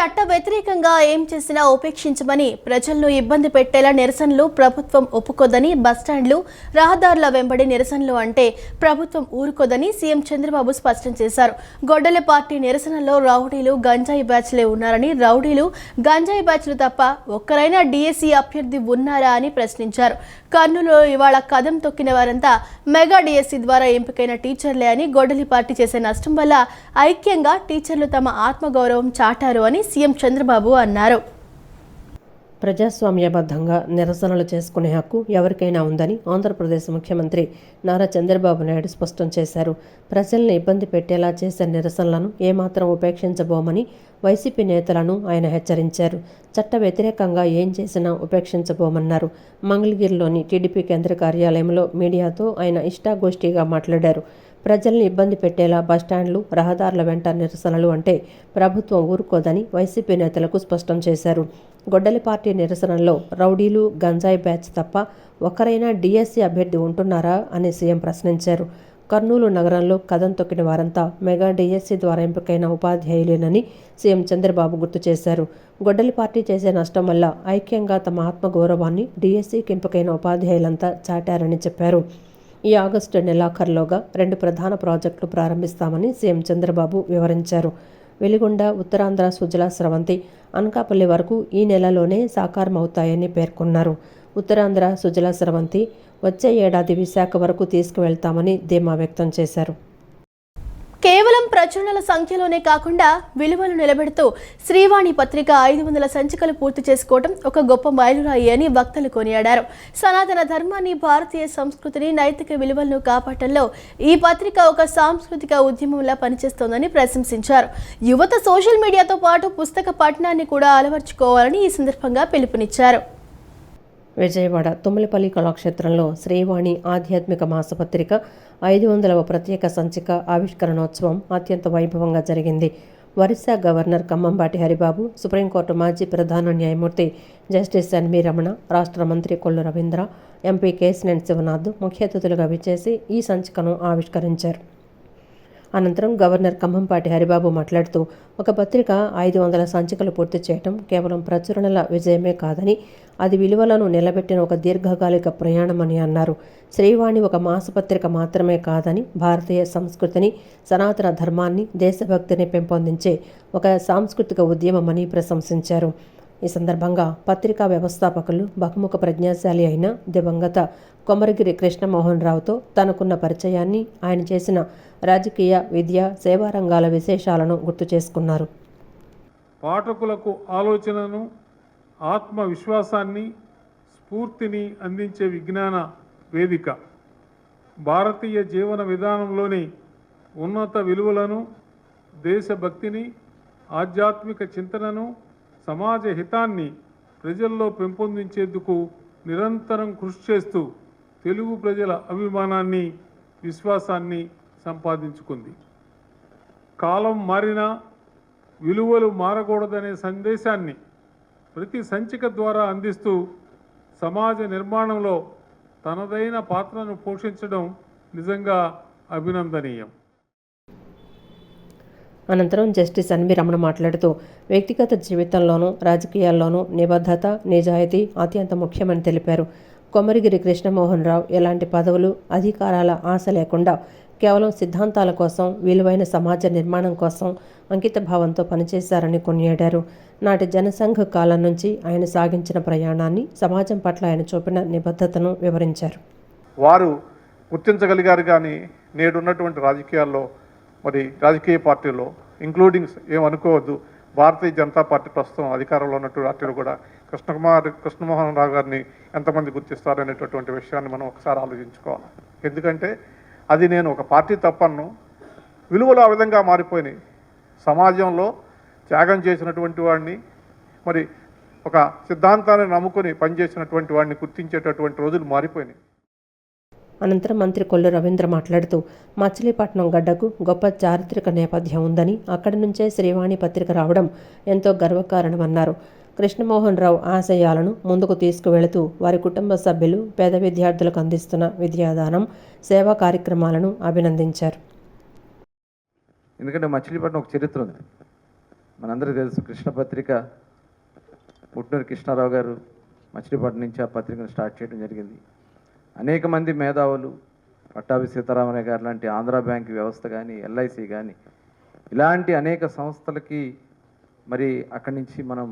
చట్ట వ్యతిరేకంగా ఏం చేసినా ఉపేక్షించమని ప్రజలను ఇబ్బంది పెట్టేలా నిరసనలు ప్రభుత్వం ఒప్పుకోదని బస్టాండ్లు రహదారుల వెంబడి నిరసనలు అంటే ప్రభుత్వం ఊరుకోదని సీఎం చంద్రబాబు స్పష్టం చేశారు. గొడ్డలి పార్టీ నిరసనలో రౌడీలు గంజాయి బ్యాచ్లే ఉన్నారని, రౌడీలు గంజాయి బ్యాచ్లు తప్ప ఒక్కరైనా డీఎస్సీ అభ్యర్థి ఉన్నారా అని ప్రశ్నించారు. కర్నూలులో ఇవాళ కదం తొక్కిన వారంతా మెగా డీఎస్సీ ద్వారా ఎంపికైన టీచర్లే అని, గొడ్డలి పార్టీ చేసే నష్టం వల్ల ఐక్యంగా టీచర్లు తమ ఆత్మగౌరవం చాటారు అని సీఎం చంద్రబాబు అన్నారు. ప్రజాస్వామ్యబద్ధంగా నిరసనలు చేసుకునే హక్కు ఎవరికైనా ఉందని ఆంధ్రప్రదేశ్ ముఖ్యమంత్రి నారా చంద్రబాబు నాయుడు స్పష్టం చేశారు. ప్రజల్ని ఇబ్బంది పెట్టేలా చేసే నిరసనలను ఏమాత్రం ఉపేక్షించబోమని వైసీపీ నేతలను ఆయన హెచ్చరించారు. చట్ట వ్యతిరేకంగా ఏం చేసినా ఉపేక్షించబోమన్నారు. మంగళగిరిలోని టీడీపీ కేంద్ర కార్యాలయంలో మీడియాతో ఆయన ఇష్టాగోష్ఠిగా మాట్లాడారు. ప్రజల్ని ఇబ్బంది పెట్టేలా బస్టాండ్లు రహదారుల వెంట నిరసనలు అంటే ప్రభుత్వం ఊరుకోదని వైసీపీ నేతలకు స్పష్టం చేశారు. గొడ్డలి పార్టీ నిరసనల్లో రౌడీలు గంజాయి బ్యాచ్ తప్ప ఒకరైనా డీఎస్సీ అభ్యర్థి ఉంటున్నారా అని సీఎం ప్రశ్నించారు. కర్నూలు నగరంలో కదం తొక్కిన వారంతా మెగా డీఎస్సీ ద్వారా ఎంపికైన ఉపాధ్యాయులేనని సీఎం చంద్రబాబు గుర్తు చేశారు. గొడ్డలి పార్టీ చేసే నష్టం వల్ల ఐక్యంగా తమ ఆత్మగౌరవాన్ని డీఎస్సీకి ఎంపికైన ఉపాధ్యాయులంతా చాటారని చెప్పారు. ఈ ఆగస్టు నెలాఖరులోగా 2 ప్రధాన ప్రాజెక్టులు ప్రారంభిస్తామని సీఎం చంద్రబాబు వివరించారు. వెలిగొండ, ఉత్తరాంధ్ర సుజల స్రవంతి, అనకాపల్లి వరకు ఈ నెలలోనే సాకారమవుతాయని పేర్కొన్నారు. ఉత్తరాంధ్ర సుజల స్రవంతి వచ్చే ఏడాది విశాఖ వరకు తీసుకువెళ్తామని ధీమా వ్యక్తం చేశారు. కేవలం ప్రచురణల సంఖ్యలోనే కాకుండా విలువలు నిలబెడుతూ శ్రీవాణి పత్రిక 500 సంచికలు పూర్తి చేసుకోవడం ఒక గొప్ప మైలురాయి అని వక్తలు కొనియాడారు. సనాతన ధర్మాన్ని, భారతీయ సంస్కృతిని, నైతిక విలువలను కాపాడటంలో ఈ పత్రిక ఒక సాంస్కృతిక ఉద్యమంలా పనిచేస్తోందని ప్రశంసించారు. యువత సోషల్ మీడియాతో పాటు పుస్తక పఠనాన్ని కూడా అలవర్చుకోవాలని ఈ సందర్భంగా పిలుపునిచ్చారు. విజయవాడ తుమ్మలపల్లి కళాక్షేత్రంలో శ్రీవాణి ఆధ్యాత్మిక మాసపత్రిక 500వ ప్రత్యేక సంచిక ఆవిష్కరణోత్సవం అత్యంత వైభవంగా జరిగింది. ఒరిస్సా గవర్నర్ కమ్మంబాటి హరిబాబు, సుప్రీంకోర్టు మాజీ ప్రధాన న్యాయమూర్తి జస్టిస్ ఎన్వి రమణ, రాష్ట్ర మంత్రి కొల్లు రవీంద్ర, ఎంపీ కేశినేని శివనాథ్ ముఖ్య అతిథులుగా విచ్చేసి ఈ సంచికను ఆవిష్కరించారు. అనంతరం గవర్నర్ కమ్మంపాటి హరిబాబు మాట్లాడుతూ, ఒక పత్రిక 500 సంచికలు పూర్తి చేయటం కేవలం ప్రచురణల విజయమే కాదని, అది విలువలను నిలబెట్టిన ఒక దీర్ఘకాలిక ప్రయాణమని అన్నారు. శ్రీవాణి ఒక మాసపత్రిక మాత్రమే కాదని, భారతీయ సంస్కృతిని, సనాతన ధర్మాన్ని, దేశభక్తిని పెంపొందించే ఒక సాంస్కృతిక ఉద్యమమని ప్రశంసించారు. ఈ సందర్భంగా పత్రికా వ్యవస్థాపకులు, బహుముఖ ప్రజ్ఞాశాలి అయిన దివంగత కొమరగిరి కృష్ణమోహన్ రావుతో తనకున్న పరిచయాన్ని, ఆయన చేసిన రాజకీయ, విద్య, సేవా రంగాల విశేషాలను గుర్తు చేసుకున్నారు. పాఠకులకు ఆలోచనను, ఆత్మవిశ్వాసాన్ని, స్ఫూర్తిని అందించే విజ్ఞాన వేదిక. భారతీయ జీవన విధానంలోని ఉన్నత విలువలను, దేశభక్తిని, ఆధ్యాత్మిక చింతనను, సమాజ హితాన్ని ప్రజల్లో పెంపొందించేందుకు నిరంతరం కృషి చేస్తూ తెలుగు ప్రజల అభిమానాన్ని, విశ్వాసాన్ని సంపాదించుకుంది. కాలం మారినా విలువలు మారకూడదనే సందేశాన్ని ప్రతి సంచిక ద్వారా అందిస్తూ సమాజ నిర్మాణంలో తనదైన పాత్రను పోషించడం నిజంగా అభినందనీయం. అనంతరం జస్టిస్ ఎన్వి రమణ మాట్లాడుతూ, వ్యక్తిగత జీవితంలోనూ రాజకీయాల్లోనూ నిబద్ధత, నిజాయితీ అత్యంత ముఖ్యమని తెలిపారు. కొమరగిరి కృష్ణమోహన్ రావు ఎలాంటి పదవులు, అధికారాల ఆశ లేకుండా కేవలం సిద్ధాంతాల కోసం, విలువైన సమాజ నిర్మాణం కోసం అంకిత భావంతో పనిచేశారని కొనియాడారు. నాటి జనసంఘ కాలం నుంచి ఆయన సాగించిన ప్రయాణాన్ని, సమాజం పట్ల ఆయన చూపిన నిబద్ధతను వివరించారు. వారు గుర్తించగలిగారు. కానీ నేడున్నటువంటి రాజకీయాల్లో, మరి రాజకీయ పార్టీల్లో ఇంక్లూడింగ్ ఏమనుకోవద్దు, భారతీయ జనతా పార్టీ ప్రస్తుతం అధికారంలో ఉన్నటువంటి పార్టీలు కూడా కృష్ణమోహన్ రావు గారిని ఎంతమంది గుర్తిస్తారనేటటువంటి విషయాన్ని మనం ఒకసారి ఆలోచించుకోవాలి. ఎందుకంటే అది నేను ఒక పార్టీ తప్పను, విలువలు ఆ విధంగా మారిపోయినాయి. సమాజంలో త్యాగం చేసినటువంటి వాడిని, మరి ఒక సిద్ధాంతాన్ని నమ్ముకొని పనిచేసినటువంటి వాడిని గుర్తించేటటువంటి రోజులు మారిపోయినాయి. అనంతరం మంత్రి కొల్లు రవీంద్ర మాట్లాడుతూ, మచిలీపట్నం గడ్డకు గొప్ప చారిత్రక నేపథ్యం ఉందని, అక్కడి నుంచే శ్రీవాణి పత్రిక రావడం ఎంతో గర్వకారణమన్నారు. కృష్ణమోహన్ రావు ఆశయాలను ముందుకు తీసుకువెళుతూ వారి కుటుంబ సభ్యులు, పేద విద్యార్థులకు అందిస్తున్న విద్యాదానం, సేవా కార్యక్రమాలను అభినందించారు. ఎందుకంటే మచిలీపట్నం ఒక చరిత్ర ఉంది. మనందరికీ తెలుసు కృష్ణపత్రిక పుట్నూరు కృష్ణారావు గారు మచిలీపట్నం నుంచి ఆ పత్రికను స్టార్ట్ చేయడం జరిగింది. అనేక మంది మేధావులు పట్టాభి సీతారామయ్య గారు లాంటి ఆంధ్ర బ్యాంక్ వ్యవస్థ కానీ, ఎల్ఐసి కానీ ఇలాంటి అనేక సంస్థలకి మరి అక్కడి నుంచి మనం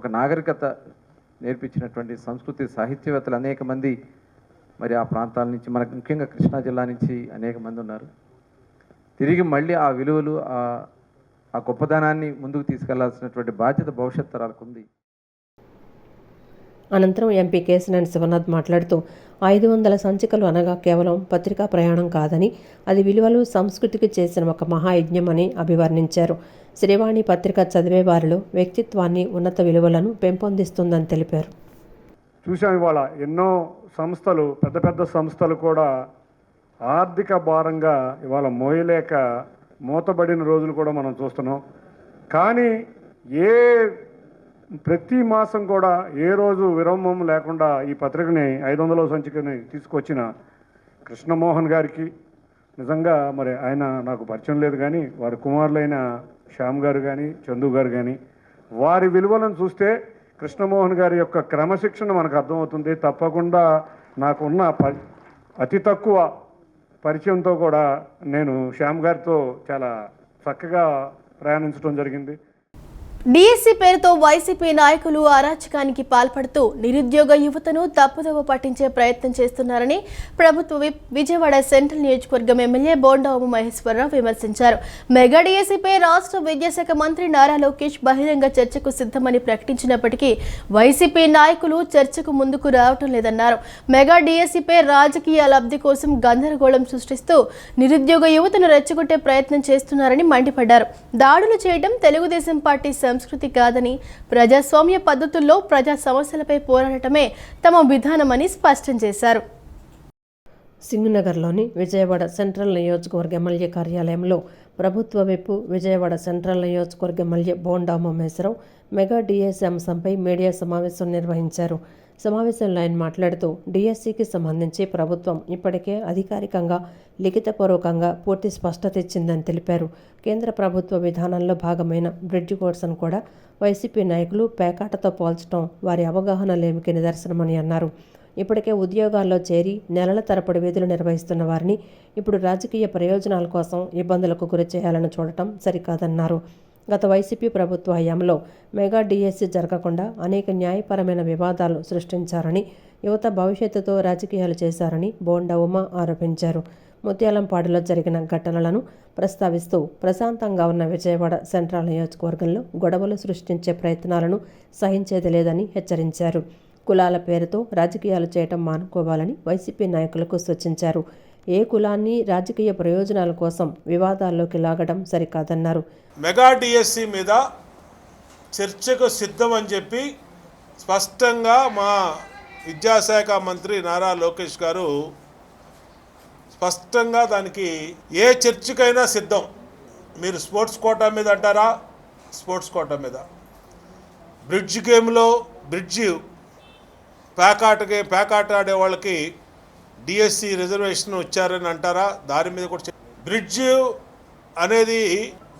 ఒక నాగరికత నేర్పించినటువంటి సంస్కృతి సాహిత్యవేత్తలు అనేక మంది మరి ఆ ప్రాంతాల నుంచి, మనకు ముఖ్యంగా కృష్ణా జిల్లా నుంచి అనేక మంది ఉన్నారు. తిరిగి మళ్ళీ ఆ విలువలు ఆ గొప్పదనాన్ని ముందుకు తీసుకెళ్లాల్సినటువంటి బాధ్యత భవిష్యత్ తరాలకు ఉంది. అనంతరం ఎంపీ కేశినేని శివనాథ్ మాట్లాడుతూ 500 సంచికలు అనగా కేవలం పత్రికా ప్రయాణం కాదని అది విలువలు సంస్కృతికి చేసిన ఒక మహాయజ్ఞమని అభివర్ణించారు. శ్రీవాణి పత్రిక చదివే వారిలో వ్యక్తిత్వాన్ని, ఉన్నత విలువలను పెంపొందిస్తుందని తెలిపారు. చూసాం ఇవాళ ఎన్నో సంస్థలు, పెద్ద పెద్ద సంస్థలు కూడా ఆర్థిక భారంగా ఇవాళ మోయలేక మూతబడిన రోజులు కూడా మనం చూస్తున్నాం. కానీ ప్రతి మాసం కూడా ఏ రోజు విరామం లేకుండా ఈ పత్రికని 500వ సంచికని తీసుకొచ్చిన కృష్ణమోహన్ గారికి నిజంగా మరి ఆయన నాకు పరిచయం లేదు, కానీ వారి కుమారులైన శ్యామ్ గారు కానీ, చందు గారు కానీ, వారి విలువలను చూస్తే కృష్ణమోహన్ గారి యొక్క క్రమశిక్షణ మనకు అర్థమవుతుంది. తప్పకుండా నాకున్న అతి తక్కువ పరిచయంతో కూడా నేను శ్యామ్ గారితో చాలా చక్కగా ప్రయాణించడం జరిగింది. డిఎస్సి పేరుతో వైసీపీ నాయకులు అరాచకానికి పాల్పడుతూ నిరుద్యోగ యువతను తప్పుదోవ పట్టించే ప్రయత్నం చేస్తున్నారని ప్రభుత్వ విప్ విజయవాడ సెంట్రల్ నియోజకవర్గం ఎమ్మెల్యే బోండా ఉమామహేశ్వరరావు విమర్శించారు. మెగా డిఎస్సిపై రాష్ట్ర విద్యాశాఖ మంత్రి నారా లోకేష్ బహిరంగ చర్చకు సిద్ధమని ప్రకటించినప్పటికీ వైసీపీ నాయకులు చర్చకు ముందుకు రావటం లేదన్నారు. మెగా డిఎస్సిపై రాజకీయ లబ్ధి కోసం గందరగోళం సృష్టిస్తూ నిరుద్యోగ యువతను రెచ్చగొట్టే ప్రయత్నం చేస్తున్నారని మండిపడ్డారు. దాడులు చేయడం తెలుగుదేశం పార్టీ సంస్కృతి కాదని, ప్రజాస్వామ్య పద్ధతుల్లో ప్రజా సమస్యలపై పోరాడటమే తమ విధానమని స్పష్టం చేశారు. సింగనగర్లోని విజయవాడ సెంట్రల్ నియోజకవర్గ ఎమ్మెల్యే కార్యాలయంలో ప్రభుత్వ విప్ విజయవాడ సెంట్రల్ నియోజకవర్గ MLA Bonda Umamaheswararao mega DSC అంశంపై మీడియా సమావేశం నిర్వహించారు. సమావేశంలో ఆయన మాట్లాడుతూ డిఎస్సికి సంబంధించి ప్రభుత్వం ఇప్పటికే అధికారికంగా, లిఖితపూర్వకంగా పూర్తి స్పష్టత ఇచ్చిందని తెలిపారు. కేంద్ర ప్రభుత్వ విధానంలో భాగమైన బ్రిడ్జ్ కోర్సును కూడా వైసీపీ నాయకులు పేకాటతో పోల్చడం వారి అవగాహన లేమికి నిదర్శనమని అన్నారు. ఇప్పటికే ఉద్యోగాల్లో చేరి నెలల తరబడి విధులు నిర్వహిస్తున్న వారిని ఇప్పుడు రాజకీయ ప్రయోజనాల కోసం ఇబ్బందులకు గురి చేయాలని చూడటం సరికాదన్నారు. గత వైసీపీ ప్రభుత్వ హయాంలో మెగా డిఎస్సి జరగకుండా అనేక న్యాయపరమైన వివాదాలు సృష్టించారని, యువత భవిష్యత్తుతో రాజకీయాలు చేశారని బోండా ఉమా ఆరోపించారు. ముత్యాలంపాడులో జరిగిన ఘటనలను ప్రస్తావిస్తూ ప్రశాంతంగా ఉన్న విజయవాడ సెంట్రల్ నియోజకవర్గంలో గొడవలు సృష్టించే ప్రయత్నాలను సహించేది లేదని హెచ్చరించారు. కులాల పేరుతో రాజకీయాలు చేయటం మానుకోవాలని వైసీపీ నాయకులకు సూచించారు. ఏ కులాన్ని రాజకీయ ప్రయోజనాల కోసం వివాదాల్లోకి లాగడం సరికాదన్నారు. మెగా డిఎస్సి మీద చర్చకు సిద్ధం అని చెప్పి స్పష్టంగా మా విద్యాశాఖ మంత్రి నారా లోకేష్ గారు స్పష్టంగా దానికి ఏ చర్చకైనా సిద్ధం. మీరు స్పోర్ట్స్ కోటా మీద అంటారా, స్పోర్ట్స్ కోటా మీద, బ్రిడ్జ్ గేమ్లో బ్రిడ్జ్ పేకాట ఆడే వాళ్ళకి డిఎస్సి రిజర్వేషన్ వచ్చారని అంటారా, దాని మీద కూడా బ్రిడ్జ్ అనేది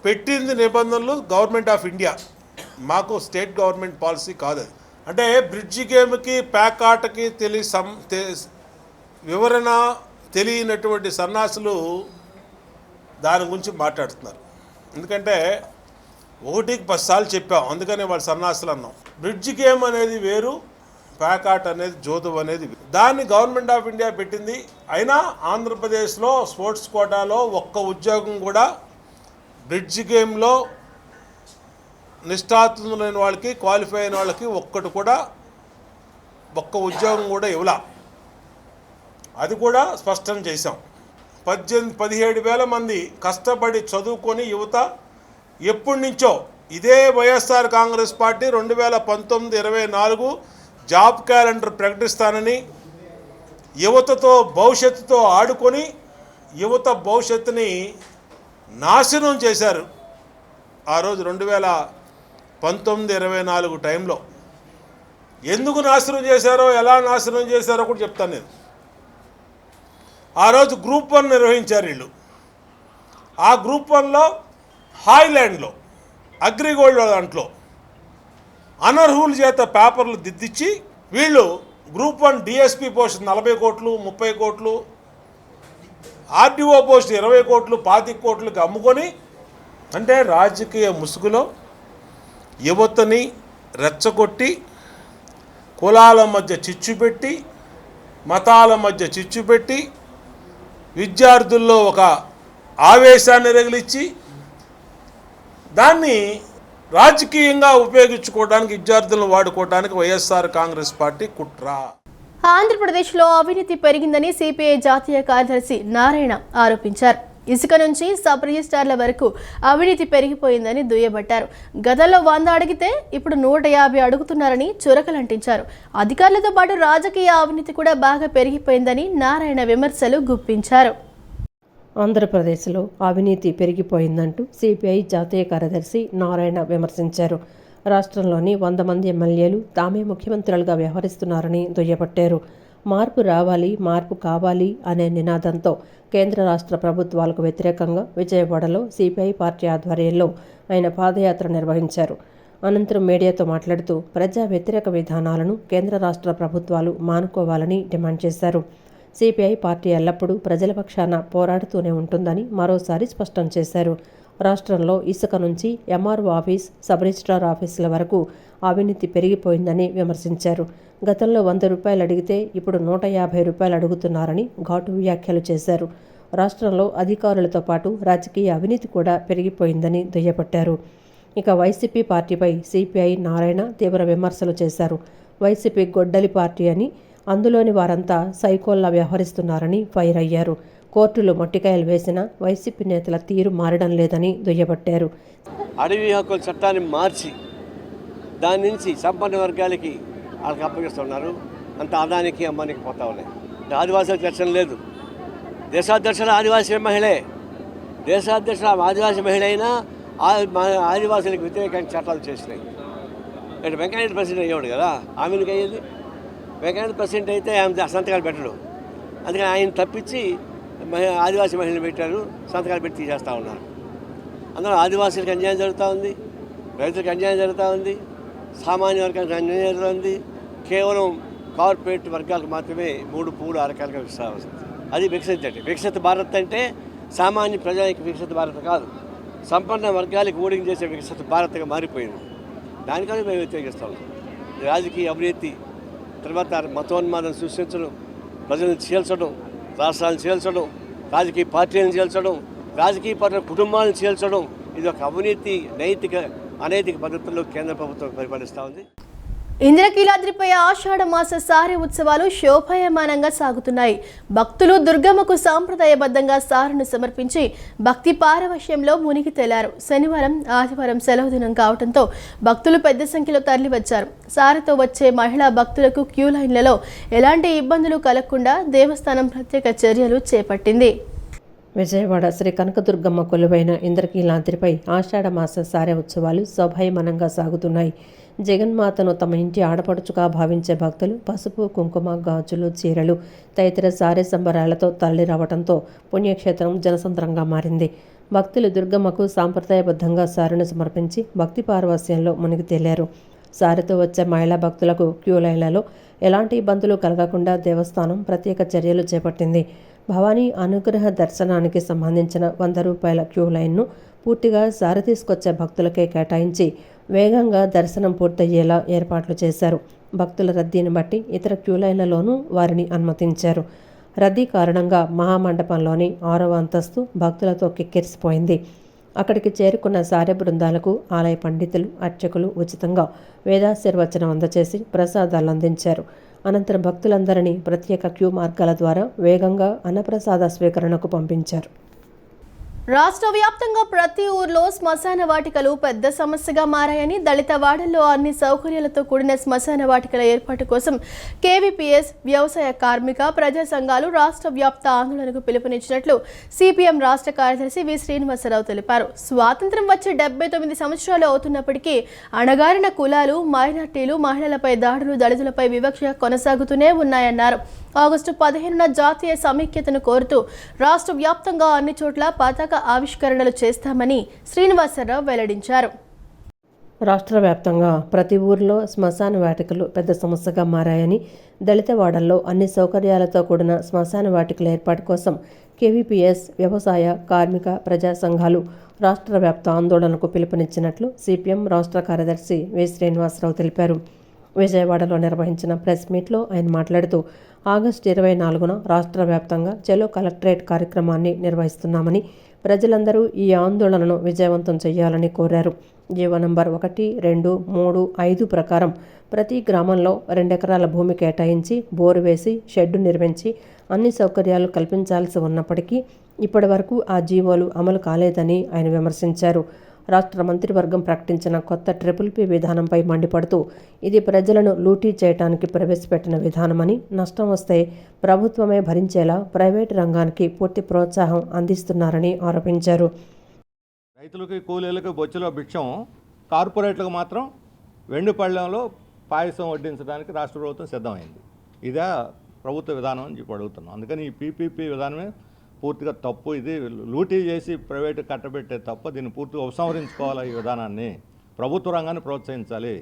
పెట్టింది నిబంధనలు గవర్నమెంట్ ఆఫ్ ఇండియా, మాకు స్టేట్ గవర్నమెంట్ పాలసీ కాదు అది. అంటే బ్రిడ్జ్ గేమ్కి పేకాటకి వివరణ తెలియనటువంటి సన్నాసులు దాని గురించి మాట్లాడుతున్నారు. ఎందుకంటే 1కి 10 సార్లు చెప్పాం, అందుకనే వాళ్ళు సన్నాసులు అన్నాం. బ్రిడ్జ్ గేమ్ అనేది వేరు, పేకాట్ అనేది జోదం అనేది దాన్ని గవర్నమెంట్ ఆఫ్ ఇండియా పెట్టింది. అయినా ఆంధ్రప్రదేశ్లో స్పోర్ట్స్ కోటాలో ఒక్క ఉద్యోగం కూడా బ్రిడ్జ్ గేమ్లో నిష్ఠాతులైన వాళ్ళకి, క్వాలిఫై అయిన వాళ్ళకి ఒక్క ఉద్యోగం కూడా ఇవ్వలా. అది కూడా స్పష్టం చేశాం. 17,000 మంది కష్టపడి చదువుకొని యువత ఎప్పటి నుంచో ఇదే వైఎస్ఆర్ కాంగ్రెస్ పార్టీ 2019-24 జాబ్ క్యాలెండర్ ప్రకటిస్తానని యువతతో భవిష్యత్తుతో ఆడుకొని యువత భవిష్యత్తుని నాశనం చేశారు. ఆ రోజు 2019-24 టైంలో ఎందుకు నాశనం చేశారో, ఎలా నాశనం చేశారో కూడా చెప్తాను నేను. ఆ రోజు గ్రూప్ 1 నిర్వహించారు వీళ్ళు. ఆ గ్రూప్ 1లో హాయ్లాండ్లో అగ్రిగోల్డ్ దాంట్లో అనర్హుల చేత పేపర్లు దిద్దిచ్చి వీళ్ళు గ్రూప్ 1 డిఎస్పీ పోస్ట్ 40 కోట్లు 30 కోట్లు, ఆర్డీఓ పోస్ట్ 20 కోట్లు 25 కోట్లకి అమ్ముకొని, అంటే రాజకీయ ముసుగులో యువతని రెచ్చగొట్టి కులాల మధ్య చిచ్చు పెట్టి, మతాల మధ్య చిచ్చు పెట్టి, విద్యార్థుల్లో ఒక ఆవేశాన్ని రగిలిచ్చి దాన్ని రాజకీయంగా ఉపయోగించుకోవడానికి, విద్యార్థులను వాడుకోవడానికి వైఎస్ఆర్ కాంగ్రెస్ పార్టీ కుట్ర. ఆంధ్రప్రదేశ్లో అవినీతి పెరిగిందని సిపిఐ జాతీయ కార్యదర్శి నారాయణ ఆరోపించారు. ఇసుక నుంచి సబ్ రిజిస్ట్రార్ల వరకు అవినీతి పెరిగిపోయిందని దుయ్యబట్టారు. గతంలో 100 అడిగితే ఇప్పుడు 150 అడుగుతున్నారని చురకలంటించారు. అధికారులతో పాటు రాజకీయ అవినీతి కూడా బాగా పెరిగిపోయిందని నారాయణ విమర్శలు గుప్పించారు. ఆంధ్రప్రదేశ్లో అవినీతి పెరిగిపోయిందంటూ సిపిఐ జాతీయ కార్యదర్శి నారాయణ విమర్శించారు. రాష్ట్రంలోని 100 మంది ఎమ్మెల్యేలు తామే ముఖ్యమంత్రులుగా వ్యవహరిస్తున్నారని దుయ్యబట్టారు. మార్పు రావాలి, మార్పు కావాలి అనే నినాదంతో కేంద్ర రాష్ట్ర ప్రభుత్వాలకు వ్యతిరేకంగా విజయవాడలో సిపిఐ పార్టీ ఆధ్వర్యంలో ఆయన పాదయాత్ర నిర్వహించారు. అనంతరం మీడియాతో మాట్లాడుతూ ప్రజా వ్యతిరేక విధానాలను కేంద్ర రాష్ట్ర ప్రభుత్వాలు మానుకోవాలని డిమాండ్ చేశారు. సిపిఐ పార్టీ ఎల్లప్పుడూ ప్రజల పక్షాన పోరాడుతూనే ఉంటుందని మరోసారి స్పష్టం చేశారు. రాష్ట్రంలో ఇసుక నుంచి ఎంఆర్ఓ ఆఫీస్, సబ్ రిజిస్ట్రార్ ఆఫీసుల వరకు అవినీతి పెరిగిపోయిందని విమర్శించారు. గతంలో 100 రూపాయలు అడిగితే ఇప్పుడు 150 రూపాయలు అడుగుతున్నారని ఘాటు వ్యాఖ్యలు చేశారు. రాష్ట్రంలో అధికారులతో పాటు రాజకీయ అవినీతి కూడా పెరిగిపోయిందని దుయ్యబట్టారు. ఇక వైసీపీ పార్టీపై సిపిఐ నారాయణ తీవ్ర విమర్శలు చేశారు. వైసీపీ గొడ్డలి పార్టీ అని, అందులోని వారంతా సైకోల్లా వ్యవహరిస్తున్నారని ఫైర్ అయ్యారు. కోర్టులు మొట్టికాయలు వేసినా వైసీపీ నేతల తీరు మారడం లేదని దుయ్యబట్టారు. అడవి హక్కుల చట్టాన్ని మార్చి దాని నుంచి సంపన్న వర్గాలకి వాళ్ళకి అప్పగిస్తున్నారు. అంత ఆదానికి అమ్మానికి పోతా ఉన్నాయి. ఆదివాసుల చర్చన లేదు. దేశాధ్యక్షులు ఆదివాసీ మహిళే. దేశాధ్యక్షులు ఆదివాసీ మహిళ అయినా ఆదివాసులకు వ్యతిరేకంగా చట్టాలు చేసినాయి. ఇక్కడ వెంకయ్య ప్రెసిడెంట్ అయ్యాడు కదా, ఆమెకి అయ్యేది. వెంకయ్య ప్రెసిడెంట్ అయితే ఆమె సంతకాలు పెట్టడు. అందుకని ఆయన తప్పించి ఆదివాసీ మహిళలు పెట్టారు, సంతకాలు పెట్టి తీసేస్తూ ఉన్నారు. అందులో ఆదివాసులకు అన్యాయం జరుగుతూ ఉంది, రైతులకు అన్యాయం జరుగుతూ ఉంది, సామాన్య వర్గాలకు అన్యాయం జరుగుతుంది. కేవలం కార్పొరేట్ వర్గాలకు మాత్రమే 3 పూలు అరకాలుగా విస్తరిస్తుంది. అది వికసిత అంటే వికసిత భారత్ అంటే సామాన్య ప్రజలకి వికసిత భారత్ కాదు, సంపన్న వర్గాలకు ఓడింగ్ చేసే వికసిత భారత్గా మారిపోయింది. దానికని మేము వ్యతిరేకిస్తాం. రాజకీయ అవినీతి, తర్వాత మతోన్మాదం సృష్టించడం, ప్రజలను చీల్చడం, రాష్ట్రాలను చీల్చడం, రాజకీయ పార్టీలను చీల్చడం, రాజకీయ పార్టీల కుటుంబాలను చీల్చడం, ఇది ఒక అవినీతి అనైతిక పద్ధతుల్లో కేంద్ర ప్రభుత్వం పరిపాలిస్తూ ఉంది. ఇంద్రకీలాద్రిపై ఆషాఢ మాస సారె ఉత్సవాలు శోభాయమానంగా సాగుతున్నాయి. భక్తులు దుర్గమ్మకు సాంప్రదాయబద్ధంగా సారెను సమర్పించి భక్తి పారవశ్యంలో మునిగి తేలారు. శనివారం, ఆదివారం సెలవు దినం కావడంతో భక్తులు పెద్ద సంఖ్యలో తరలివచ్చారు. సారెతో వచ్చే మహిళా భక్తులకు క్యూ లైన్లలో ఎలాంటి ఇబ్బందులు కలగకుండా దేవస్థానం ప్రత్యేక చర్యలు చేపట్టింది. విజయవాడ శ్రీ కనకదుర్గమ్మ కొలువైన ఇంద్రకీలాద్రిపై ఆషాఢ మాస సారె ఉత్సవాలు శోభాయమానంగా సాగుతున్నాయి. జగన్మాతను తమ ఇంటి ఆడపడుచుగా భావించే భక్తులు పసుపు, కుంకుమ, గాజులు, చీరలు తదితర సారె సంబరాలతో తరలి రావడంతో పుణ్యక్షేత్రం జనసంద్రంగా మారింది. భక్తులు దుర్గమ్మకు సాంప్రదాయబద్ధంగా సారెను సమర్పించి భక్తి పారవస్యంలో మునిగి తేలారు. సారెతో వచ్చే మహిళా భక్తులకు క్యూ లైన్లలో ఎలాంటి ఇబ్బందులు కలగకుండా దేవస్థానం ప్రత్యేక చర్యలు చేపట్టింది. భవానీ అనుగ్రహ దర్శనానికి సంబంధించిన 100 రూపాయల క్యూ లైన్ను పూర్తిగా సారె తీసుకొచ్చే భక్తులకే కేటాయించి వేగంగా దర్శనం పూర్తయ్యేలా ఏర్పాట్లు చేశారు. భక్తుల రద్దీని బట్టి ఇతర క్యూ లైన్లలోనూ వారిని అనుమతించారు. రద్దీ కారణంగా మహామండపంలోని 6వ అంతస్తు భక్తులతో కిక్కిరిసిపోయింది. అక్కడికి చేరుకున్న సారె బృందాలకు ఆలయ పండితులు, అర్చకులు ఉచితంగా వేదాశీర్వచనం అందచేసి ప్రసాదాలు అందించారు. అనంతరం భక్తులందరినీ ప్రత్యేక క్యూ మార్గాల ద్వారా వేగంగా అన్నప్రసాద స్వీకరణకు పంపించారు. రాష్ట్ర వ్యాప్తంగా ప్రతి ఊర్లో శ్మశాన వాటికలు పెద్ద సమస్యగా మారాయని, దళిత వాడల్లో అన్ని సౌకర్యాలతో కూడిన శ్మశాన వాటికల ఏర్పాటు కోసం కేవీపీఎస్, వ్యవసాయ కార్మిక ప్రజా సంఘాలు రాష్ట్ర వ్యాప్త ఆందోళనకు పిలుపునిచ్చినట్లు సిపిఎం రాష్ట్ర కార్యదర్శి వి శ్రీనివాసరావు తెలిపారు. స్వాతంత్ర్యం వచ్చి 79 సంవత్సరాలు అవుతున్నప్పటికీ అణగారిన కులాలు, మైనార్టీలు, మహిళలపై దాడులు, దళితులపై వివక్ష కొనసాగుతూనే ఉన్నాయన్నారు. ఆగస్టు 15న జాతీయ సమైక్యతను కోరుతూ రాష్ట్ర వ్యాప్తంగా అన్ని చోట్ల పతాక ఆవిష్కరణలు చేస్తామని శ్రీనివాసరావు వెల్లడించారు. రాష్ట్ర వ్యాప్తంగా ప్రతి ఊర్లో శ్మశాన వాటికలు పెద్ద సమస్యగా మారాయని, దళిత వాడల్లో అన్ని సౌకర్యాలతో కూడిన శ్మశాన వాటికల ఏర్పాటు కోసం కేవీపీఎస్, వ్యవసాయ, కార్మిక, ప్రజా సంఘాలు రాష్ట్ర వ్యాప్త ఆందోళనకు పిలుపునిచ్చినట్లు సిపిఎం రాష్ట్ర కార్యదర్శి వి శ్రీనివాసరావు తెలిపారు. విజయవాడలో నిర్వహించిన ప్రెస్ మీట్లో ఆయన మాట్లాడుతూ, ఆగస్టు 24న రాష్ట్ర వ్యాప్తంగా చలో కలెక్టరేట్ కార్యక్రమాన్ని నిర్వహిస్తున్నామని, ప్రజలందరూ ఈ ఆందోళనను విజయవంతం చేయాలని కోరారు. జీవో నంబర్ 1, 2, 3, 5 ప్రకారం ప్రతి గ్రామంలో 2 ఎకరాల భూమి కేటాయించి, బోరు వేసి, షెడ్డు నిర్మించి అన్ని సౌకర్యాలు కల్పించాల్సి ఉన్నప్పటికీ ఇప్పటి వరకు ఆ జీవోలు అమలు కాలేదని ఆయన విమర్శించారు. రాష్ట్ర మంత్రివర్గం ప్రకటించిన కొత్త ట్రిపుల్ పి విధానంపై మండిపడుతూ, ఇది ప్రజలను లూటీ చేయడానికి ప్రవేశపెట్టిన విధానమని, నష్టం వస్తే ప్రభుత్వమే భరించేలా ప్రైవేటు రంగానికి పూర్తి ప్రోత్సాహం అందిస్తున్నారని ఆరోపించారు. రైతులకి, కూలీలకు బొచ్చులో భిక్షం, కార్పొరేట్లకు మాత్రం వెండి పళ్ళెంలో పాయసం వడ్డించడానికి రాష్ట్ర ప్రభుత్వం సిద్ధమైంది. ఇదే ప్రభుత్వ విధానం అని చెప్పి అడుగుతున్నాం. అందుకని ఈ పీపీపీ విధానమే పూర్తిగా తప్పు. ఇది లూటీ చేసి ప్రైవేటు కట్టబెట్టే తప్ప. దీన్ని పూర్తిగా ఉపసంహరించుకోవాలి. ఈ విధానాన్ని ప్రభుత్వ రంగాన్ని ప్రోత్సహించాలి.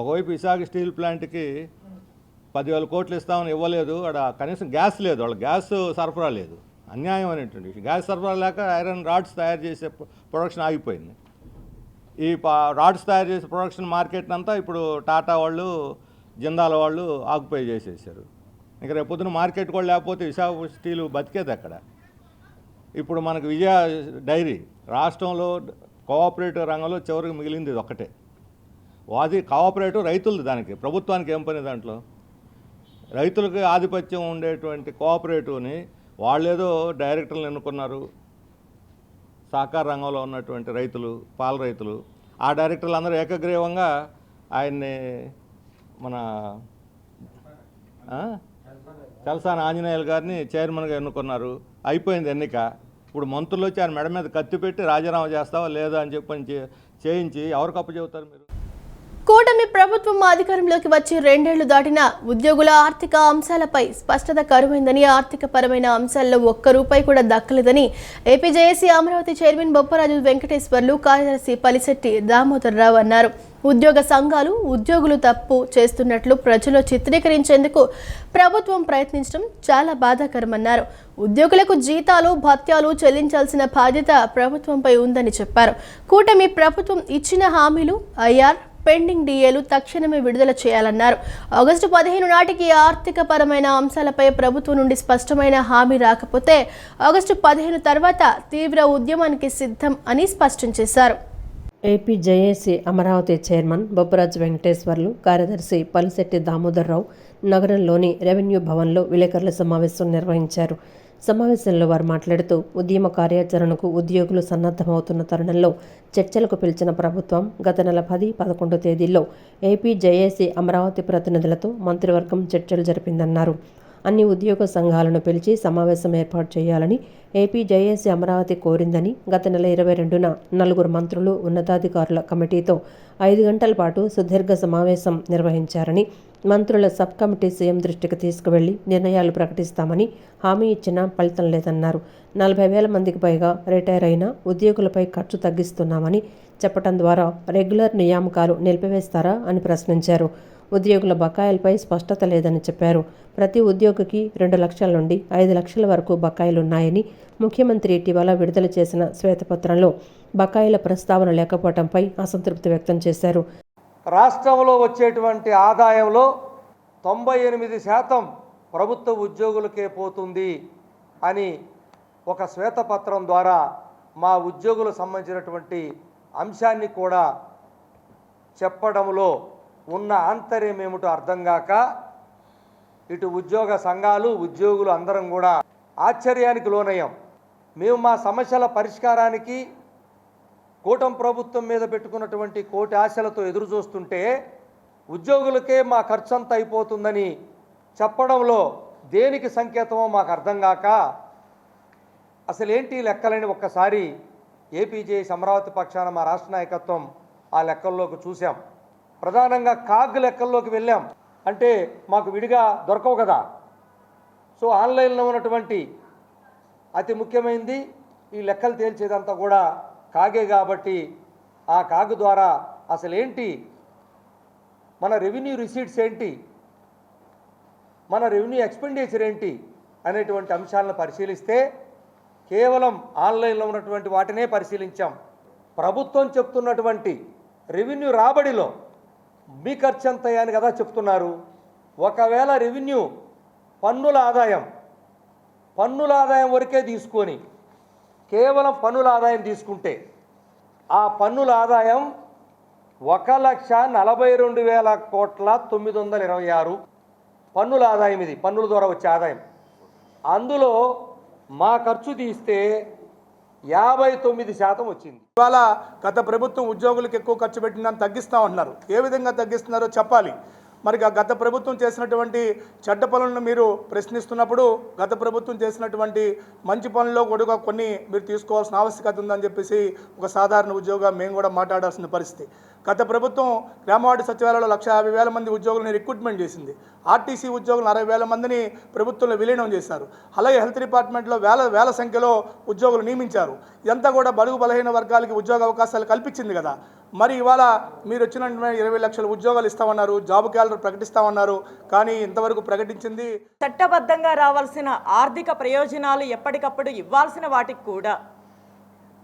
ఒకవైపు విశాఖ స్టీల్ ప్లాంట్కి 10,000 కోట్లు ఇస్తామని ఇవ్వలేదు. అక్కడ కనీసం గ్యాస్ లేదు, వాళ్ళ గ్యాస్ సరఫరా లేదు. అన్యాయం అనేటువంటి విషయం. గ్యాస్ సరఫరా లేక ఐరన్ రాడ్స్ తయారు చేసే ప్రొడక్షన్ ఆగిపోయింది. ఈ రాడ్స్ తయారు చేసే ప్రొడక్షన్ మార్కెట్ అంతా ఇప్పుడు టాటా వాళ్ళు, జిందాల్ వాళ్ళు ఆక్యుపై చేసేసారు. ఇంకా రేపొద్దున మార్కెట్ కూడా లేకపోతే విశాఖ స్టీల్ బతికేది అక్కడ. ఇప్పుడు మనకు విజయ డైరీ రాష్ట్రంలో కోఆపరేటివ్ రంగంలో చివరికి మిగిలింది ఇది ఒక్కటే. అది కోఆపరేటివ్ రైతులది. దానికి ప్రభుత్వానికి ఏం పని? దాంట్లో రైతులకి ఆధిపత్యం ఉండేటువంటి కోఆపరేటివ్ని వాళ్ళేదో డైరెక్టర్లు ఎన్నుకున్నారు. సహకార రంగంలో ఉన్నటువంటి రైతులు, పాల రైతులు, ఆ డైరెక్టర్లు అందరూ ఏకగ్రీవంగా ఆయన్ని మన చలసాని ఆంజనేయులు గారిని చైర్మన్గా ఎన్నుకున్నారు. అయిపోయింది ఎన్నిక. ఇప్పుడు మంత్రులు వచ్చి ఆయన మెడ మీద కత్తి పెట్టి రాజీనామా చేస్తావా లేదా అని చెప్పని చేయించి ఎవరికి అప్పచెబుతారు మీరు? కూటమి ప్రభుత్వం అధికారంలోకి వచ్చి 2 ఏళ్లు దాటినా ఉద్యోగుల ఆర్థిక అంశాలపై స్పష్టత కరువైందని, ఆర్థిక పరమైన అంశాల్లో ₹1 కూడా దక్కలేదని ఏపీజేఏసీ అమరావతి చైర్మన్ బొప్పరాజు వెంకటేశ్వర్లు, కార్యదర్శి పలిశెట్టి దామోదరరావు అన్నారు. ఉద్యోగ సంఘాలు ఉద్యోగులు తప్పు చేస్తున్నట్లు ప్రజలు చిత్రీకరించేందుకు ప్రభుత్వం ప్రయత్నించడం చాలా బాధాకరమన్నారు. ఉద్యోగులకు జీతాలు, భత్యాలు చెల్లించాల్సిన బాధ్యత ప్రభుత్వంపై ఉందని చెప్పారు. కూటమి ప్రభుత్వం ఇచ్చిన హామీలు, ఐఆర్, పెండింగ్ డిఏలు తక్షణమే విడుదల చేయాలన్నారు. ఆగస్టు 15 నాటికి ఆర్థిక పరమైన అంశాలపై ప్రభుత్వం నుండి స్పష్టమైన హామీ రాకపోతే ఆగస్టు 15 తర్వాత తీవ్ర ఉద్యమానికి సిద్ధం అని స్పష్టం చేశారు. ఏపీజేఏసీ అమరావతి చైర్మన్ బొప్పరాజు వెంకటేశ్వర్లు, కార్యదర్శి పలిశెట్టి దామోదరరావు నగరంలోని రెవెన్యూ భవన్లో విలేకరుల సమావేశం నిర్వహించారు. సమావేశంలో వారు మాట్లాడుతూ, ఉద్యమ కార్యాచరణకు ఉద్యోగులు సన్నద్ధమవుతున్న తరుణంలో చర్చలకు పిలిచిన ప్రభుత్వం గత నెల 10, 11 తేదీల్లో ఏపీజేఏసీ అమరావతి ప్రతినిధులతో మంత్రివర్గం చర్చలు జరిపిందన్నారు. అన్ని ఉద్యోగ సంఘాలను పిలిచి సమావేశం ఏర్పాటు చేయాలని ఏపీజేఏసీ అమరావతి కోరిందని, గత నెల 22న 4 మంత్రులు, ఉన్నతాధికారుల కమిటీతో 5 గంటల పాటు సుదీర్ఘ సమావేశం నిర్వహించారని, మంత్రుల సబ్ కమిటీ సీఎం దృష్టికి తీసుకువెళ్లి నిర్ణయాలు ప్రకటిస్తామని హామీ ఇచ్చినా ఫలితం లేదన్నారు. 40,000 మందికి పైగా రిటైర్ అయిన ఉద్యోగులపై ఖర్చు తగ్గిస్తున్నామని చెప్పడం ద్వారా రెగ్యులర్ నియామకాలు నిలిపివేస్తారా అని ప్రశ్నించారు. ఉద్యోగుల బకాయిలపై స్పష్టత లేదని చెప్పారు. ప్రతి ఉద్యోగికి 2 లక్షల నుండి 5 లక్షల వరకు బకాయిలున్నాయని, ముఖ్యమంత్రి ఇటీవల విడుదల చేసిన శ్వేతపత్రంలో బకాయిల ప్రస్తావన లేకపోవడంపై అసంతృప్తి వ్యక్తం చేశారు. రాష్ట్రంలో వచ్చేటువంటి ఆదాయంలో 98% ప్రభుత్వ ఉద్యోగులకే పోతుంది అని ఒక శ్వేతపత్రం ద్వారా మా ఉద్యోగులకు సంబంధించినటువంటి అంశాన్ని కూడా చెప్పడంలో ఉన్న ఆంతర్యం ఏమిటో అర్థం కాక ఇటు ఉద్యోగ సంఘాలు, ఉద్యోగులు అందరం కూడా ఆశ్చర్యానికి లోనయ్యాం. మేము మా సమస్యల పరిష్కారానికి కూటమి ప్రభుత్వం మీద పెట్టుకున్నటువంటి కోటి ఆశలతో ఎదురు చూస్తుంటే ఉద్యోగులకే మా ఖర్చు అంతా అయిపోతుందని చెప్పడంలో దేనికి సంకేతమో మాకు అర్థం కాక అసలు ఏంటి లెక్కలని ఒక్కసారి ఏపీజేఏసీ అమరావతి పక్షాన మా రాష్ట్ర నాయకత్వం ఆ లెక్కల్లోకి చూసాం. ప్రధానంగా కాగ్ లెక్కల్లోకి వెళ్ళాం. అంటే మాకు విడిగా దొరకవు కదా, సో ఆన్లైన్లో ఉన్నటువంటి అతి ముఖ్యమైనది ఈ లెక్కలు తేల్చేదంతా కూడా కాగే కాబట్టి ఆ కాగు ద్వారా అసలేంటి, మన రెవెన్యూ రిసీట్స్ ఏంటి, మన రెవెన్యూ ఎక్స్పెండిచర్ ఏంటి అనేటువంటి అంశాలను పరిశీలిస్తే కేవలం ఆన్లైన్లో ఉన్నటువంటి వాటినే పరిశీలించాం. ప్రభుత్వం చెప్తున్నటువంటి రెవెన్యూ రాబడిలో మీ ఖర్చు ఎంత అని కదా చెప్తున్నారు. ఒకవేళ రెవెన్యూ పన్నుల ఆదాయం వరకే తీసుకొని కేవలం పన్నుల ఆదాయం తీసుకుంటే ఆ పన్నుల ఆదాయం 1,42,926 పన్నుల ఆదాయం. ఇది పన్నుల ద్వారా వచ్చే ఆదాయం. అందులో మా ఖర్చు తీస్తే 59% వచ్చింది. ఇవాళ గత ప్రభుత్వం ఉద్యోగులకు ఎక్కువ ఖర్చు పెట్టిందని తగ్గిస్తామన్నారు. ఏ విధంగా తగ్గిస్తున్నారో చెప్పాలి. మరి గత ప్రభుత్వం చేసినటువంటి చెడ్డ పనులను మీరు ప్రశ్నిస్తున్నప్పుడు గత ప్రభుత్వం చేసినటువంటి మంచి పనుల్లో కూడా కొన్ని మీరు తీసుకోవాల్సిన ఆవశ్యకత ఉందని చెప్పేసి ఒక సాధారణ ఉద్యోగిగా మేము కూడా మాట్లాడాల్సిన పరిస్థితి. గత ప్రభుత్వం గ్రామవార్డు సచివాలయంలో 150,000 మంది ఉద్యోగులను రిక్రూట్మెంట్ చేసింది. ఆర్టీసీ ఉద్యోగులు 60,000 మందిని ప్రభుత్వంలో విలీనం చేశారు. అలాగే హెల్త్ డిపార్ట్మెంట్లో వేల సంఖ్యలో ఉద్యోగులు నియమించారు. ఇదంతా కూడా బడుగు బలహీన వర్గాలకి ఉద్యోగ అవకాశాలు కల్పించింది కదా. మరి ఇవాళ మీరు వచ్చిన 20 లక్షల ఉద్యోగాలు ఇస్తామన్నారు, జాబ్ క్యాలెండర్ ప్రకటిస్తామన్నారు, కానీ ఇంతవరకు ప్రకటించింది. చట్టబద్ధంగా రావాల్సిన ఆర్థిక ప్రయోజనాలు ఎప్పటికప్పుడు ఇవ్వాల్సిన వాటికి కూడా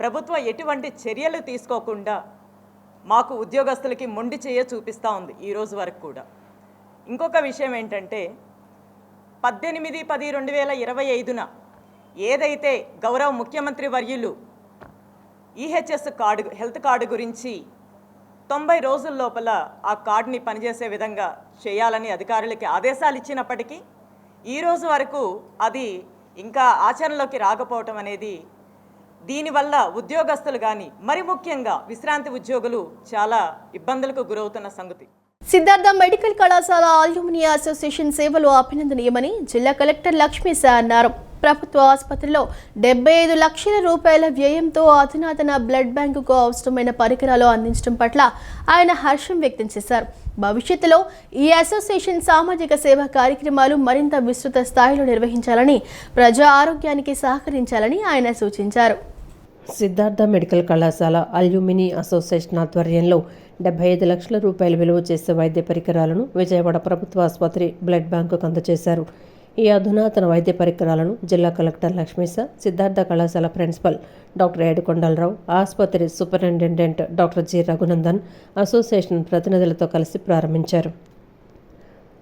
ప్రభుత్వం ఎటువంటి చర్యలు తీసుకోకుండా మాకు ఉద్యోగస్తులకి మొండి చేయ చూపిస్తూ ఉంది ఈ రోజు వరకు కూడా. ఇంకొక విషయం ఏంటంటే 18/10/2025న ఏదైతే గౌరవ ముఖ్యమంత్రి వర్యులు ఈహెచ్ఎస్ కార్డు, హెల్త్ కార్డు గురించి 90 రోజుల లోపల ఆ కార్డుని పనిచేసే విధంగా చేయాలని అధికారులకి ఆదేశాలు ఇచ్చినప్పటికీ ఈరోజు వరకు అది ఇంకా ఆచరణలోకి రాకపోవటం అనేది, దీనివల్ల ఉద్యోగస్తులు కానీ మరి ముఖ్యంగా విశ్రాంతి ఉద్యోగులు చాలా ఇబ్బందులకు గురవుతున్న సంగతి. సిద్ధార్థ మెడికల్ కళాశాల అల్యూమినియ అసోసియేషన్ సేవలు అభినందనీయమని జిల్లా కలెక్టర్ లక్ష్మీశా అన్నారు. ప్రభుత్వ ఆసుపత్రిలో 75 లక్షల రూపాయల వ్యయంతో అధునాతన బ్లడ్ బ్యాంకుకు అవసరమైన పరికరాలు అందించడం పట్ల ఆయన హర్షం వ్యక్తం చేశారు. భవిష్యత్తులో ఈ అసోసియేషన్ సామాజిక సేవా కార్యక్రమాలు మరింత విస్తృత స్థాయిలో నిర్వహించాలని, ప్రజా ఆరోగ్యానికి సహకరించాలని ఆయన సూచించారు. సిద్ధార్థ మెడికల్ కళాశాల అల్యూమిని అసోసియేషన్ ఆధ్వర్యంలో 75 లక్షల రూపాయలు విలువ చేసే వైద్య పరికరాలను విజయవాడ ప్రభుత్వ ఆసుపత్రి బ్లడ్ బ్యాంకుకు అందజేశారు. ఈ అధునాతన వైద్య పరికరాలను జిల్లా కలెక్టర్ లక్ష్మీశా, సిద్ధార్థ కళాశాల ప్రిన్సిపల్ డాక్టర్ ఏడుకొండలరావు, ఆసుపత్రి superintendent doctor G Raghunandan association ప్రతినిధులతో కలిసి ప్రారంభించారు.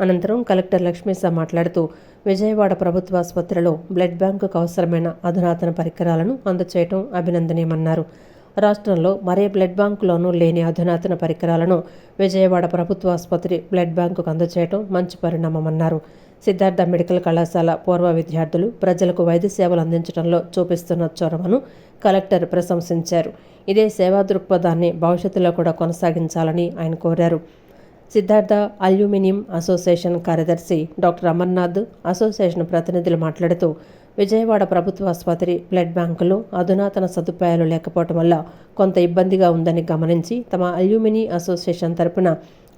అనంతరం కలెక్టర్ లక్ష్మీశా మాట్లాడుతూ విజయవాడ ప్రభుత్వ ఆసుపత్రిలో బ్లడ్ బ్యాంకుకు అవసరమైన అధునాతన పరికరాలను అందచేయడం అభినందనీయమన్నారు. రాష్ట్రంలో మరే బ్లడ్ బ్యాంకులోనూ లేని అధునాతన పరికరాలను విజయవాడ ప్రభుత్వ ఆసుపత్రి బ్లడ్ బ్యాంకుకు అందచేయడం మంచి పరిణామమన్నారు. సిద్ధార్థ మెడికల్ కళాశాల పూర్వ విద్యార్థులు ప్రజలకు వైద్య సేవలు అందించడంలో చూపిస్తున్న చొరవను కలెక్టర్ ప్రశంసించారు. ఇదే సేవా దృక్పథాన్ని భవిష్యత్తులో కూడా కొనసాగించాలని ఆయన కోరారు. సిద్ధార్థ అల్యూమినియం అసోసియేషన్ కార్యదర్శి డాక్టర్ అమర్నాథ్, అసోసియేషన్ ప్రతినిధులు మాట్లాడుతూ విజయవాడ ప్రభుత్వ ఆసుపత్రి బ్లడ్ బ్యాంకులో అధునాతన సదుపాయాలు లేకపోవటం వల్ల కొంత ఇబ్బందిగా ఉందని గమనించి తమ అల్యూమిని అసోసియేషన్ తరపున